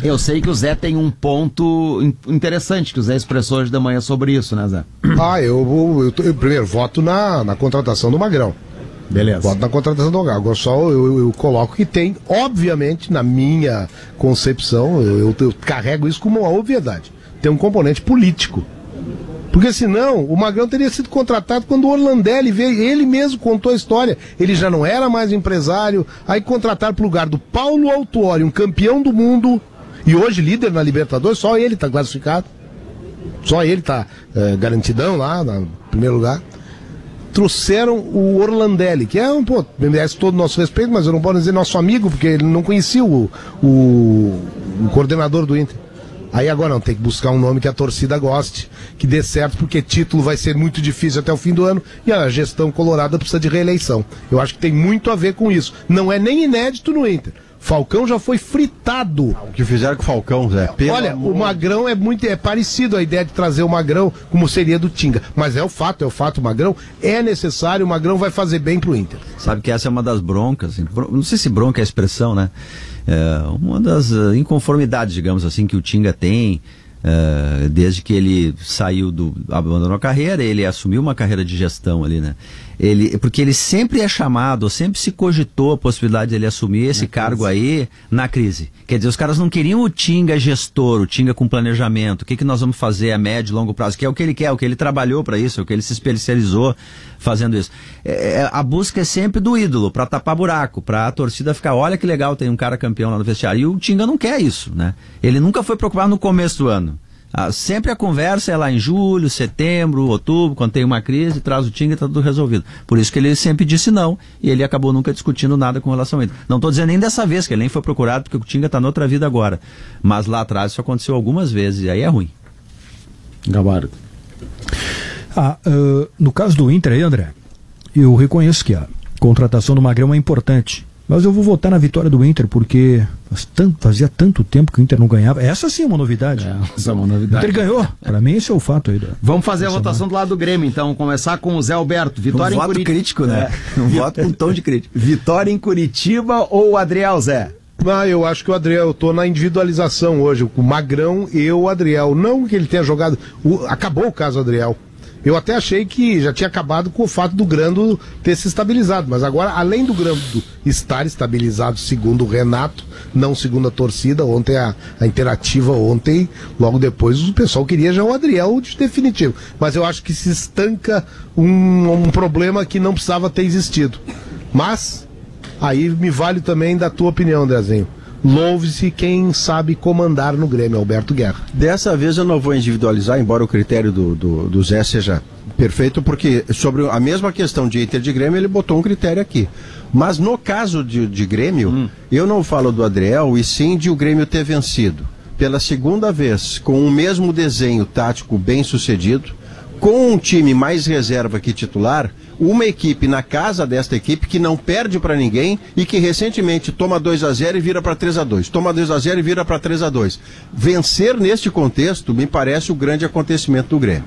Eu sei que o Zé tem um ponto interessante que o Zé expressou hoje de manhã sobre isso, né, Zé? Eu primeiro voto na contratação do Magrão. Beleza. Voto na contratação do Magrão. Agora só eu coloco que tem, obviamente, na minha concepção, eu carrego isso como uma obviedade. Tem um componente político. Porque senão, o Magrão teria sido contratado quando o Orlandelli veio, ele mesmo contou a história. Ele já não era mais empresário, aí contrataram para o lugar do Paulo Autuori, um campeão do mundo, e hoje líder na Libertadores, só ele está classificado. Só ele está garantidão lá, no primeiro lugar. Trouxeram o Orlandelli, que é merece todo o nosso respeito, mas eu não posso dizer nosso amigo, porque ele não conhecia o coordenador do Inter. Aí agora não, tem que buscar um nome que a torcida goste, que dê certo, porque título vai ser muito difícil até o fim do ano, e a gestão colorada precisa de reeleição. Eu acho que tem muito a ver com isso. Não é nem inédito no Inter. Falcão já foi fritado. O que fizeram com o Falcão, Zé? Olha, o Magrão é parecido a ideia de trazer o Magrão como seria do Tinga. Mas é o fato, o Magrão é necessário, o Magrão vai fazer bem pro Inter. Sabe que essa é uma das broncas, não sei se bronca é a expressão, né? Uma das inconformidades, digamos assim, que o Tinga tem, desde que ele abandonou a carreira, ele assumiu uma carreira de gestão ali, né? Porque ele sempre é chamado, sempre se cogitou a possibilidade de ele assumir esse cargo aí na crise. Quer dizer, os caras não queriam o Tinga gestor, o Tinga com planejamento, o que nós vamos fazer a médio e longo prazo, que é o que ele quer, o que ele trabalhou para isso, o que ele se especializou fazendo isso. A busca é sempre do ídolo, para tapar buraco, para a torcida ficar, olha que legal, tem um cara campeão lá no vestiário. E o Tinga não quer isso, né? Ele nunca foi preocupado no começo do ano. Sempre a conversa é lá em julho, setembro, outubro, quando tem uma crise, traz o Tinga e está tudo resolvido. Por isso que ele sempre disse não, e ele acabou nunca discutindo nada com relação a ele. Não estou dizendo nem dessa vez, que ele nem foi procurado, porque o Tinga está noutra vida agora. Mas lá atrás isso aconteceu algumas vezes, e aí é ruim. Gabardo. No caso do Inter aí, André, eu reconheço que a contratação do Magrão é importante. Mas eu vou votar na vitória do Inter, porque fazia tanto tempo que o Inter não ganhava. Essa sim é uma novidade. Essa é uma novidade. O Inter ganhou. Para mim esse é o fato aí. Vamos fazer a votação do lado do Grêmio, então. Começar com o Zé Alberto. Vitória em Curitiba. Crítico, né? Um voto com tom de crítico. Vitória em Curitiba ou o Adriel, Zé? Eu acho que o Adriel, eu tô na individualização hoje. O Magrão e o Adriel. Não que ele tenha jogado... Acabou o caso Adriel. Eu até achei que já tinha acabado com o fato do Grando ter se estabilizado, mas agora, além do Grando estar estabilizado, segundo o Renato, não segundo a torcida, ontem a interativa ontem, logo depois o pessoal queria já o Adriel de definitivo, mas eu acho que se estanca um problema que não precisava ter existido. Mas, aí me vale também da tua opinião, Andrezinho. Louve-se quem sabe comandar no Grêmio, Alberto Guerra. Dessa vez eu não vou individualizar, embora o critério do Zé seja perfeito, porque sobre a mesma questão de Inter de Grêmio, ele botou um critério aqui. Mas no caso de Grêmio, eu não falo do Adriel, e sim de o Grêmio ter vencido pela segunda vez, com o mesmo desenho tático bem sucedido, com um time mais reserva que titular, uma equipe na casa desta equipe que não perde para ninguém e que recentemente toma 2-0 e vira para 3-2. Toma 2-0 e vira para 3-2. Vencer neste contexto me parece o grande acontecimento do Grêmio.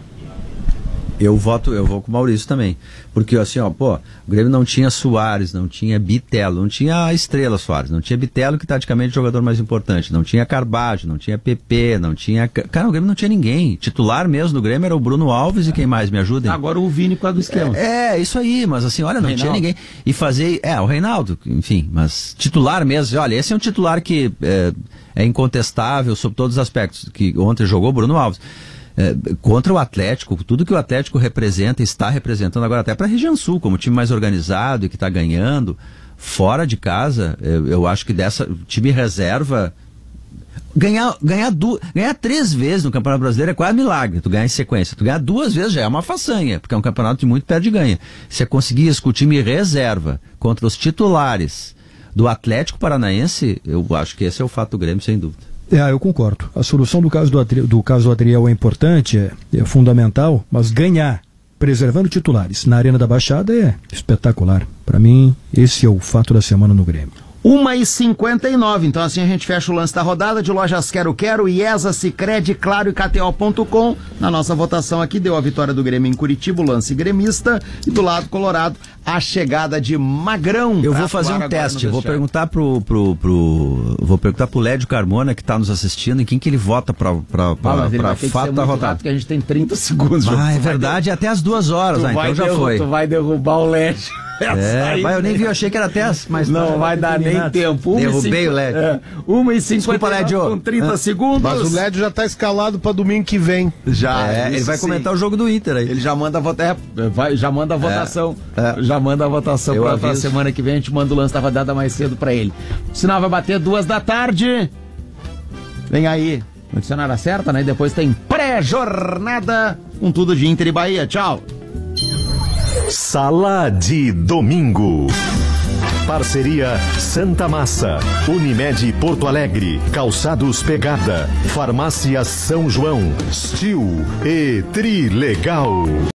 Eu vou com o Maurício também. Porque assim, o Grêmio não tinha Soares, não tinha Bitelo, não tinha a estrela Soares, não tinha Bitelo, que taticamente é o jogador mais importante, não tinha Carbajo, não tinha PP, não tinha... Cara, o Grêmio não tinha ninguém. Titular mesmo do Grêmio era o Bruno Alves e quem mais me ajudem? Agora o Vini com a do esquema. Isso aí, mas assim, olha, não tinha ninguém. E fazer... o Reinaldo, enfim, mas titular mesmo, olha, esse é um titular que é incontestável sobre todos os aspectos, que ontem jogou o Bruno Alves. Contra o Atlético, tudo que o Atlético representa, está representando agora até para a região sul, como time mais organizado e que está ganhando, fora de casa, eu acho que time reserva, ganhar 3 vezes no Campeonato Brasileiro é quase milagre, tu ganhar em sequência, tu ganhar 2 vezes já é uma façanha, porque é um campeonato de muito perde e ganha. Se conseguir isso com o time reserva, contra os titulares do Atlético Paranaense, eu acho que esse é o fato do Grêmio, sem dúvida. Eu concordo. A solução do caso do Adriel é importante, é fundamental, mas ganhar, preservando titulares na Arena da Baixada é espetacular. Para mim, esse é o fato da semana no Grêmio. 1h59, então assim a gente fecha o lance da rodada de Lojas Quero, IESA, Sicredi, Claro e KTO.com. Na nossa votação aqui deu a vitória do Grêmio em Curitiba, o lance gremista, e do lado colorado a chegada de Magrão. Eu vou fazer um teste, vou perguntar pro Lédio Carmona, que está nos assistindo, em quem que ele vota para fato da rodada. Porque a gente tem 30 segundos. É verdade, até as 2 horas, então já foi. Tu vai derrubar o Lédio. Eu nem vi, eu achei que era até mas não vai dar nem tempo. Derrubei o Lédio. 1h59 com 30 segundos. Mas o Lédio já está escalado para domingo que vem. Ele vai comentar o jogo do Inter aí. Ele já manda já manda a votação. Já manda a votação para a semana que vem. A gente manda o lance da rodada mais cedo para ele. O sinal vai bater 14h. Vem aí. O dicionário acerta, né? E depois tem pré-jornada com tudo de Inter e Bahia. Tchau. Sala de Domingo. Parceria Santa Massa, Unimed Porto Alegre, Calçados Pegada, Farmácia São João, Stil e Trilegal.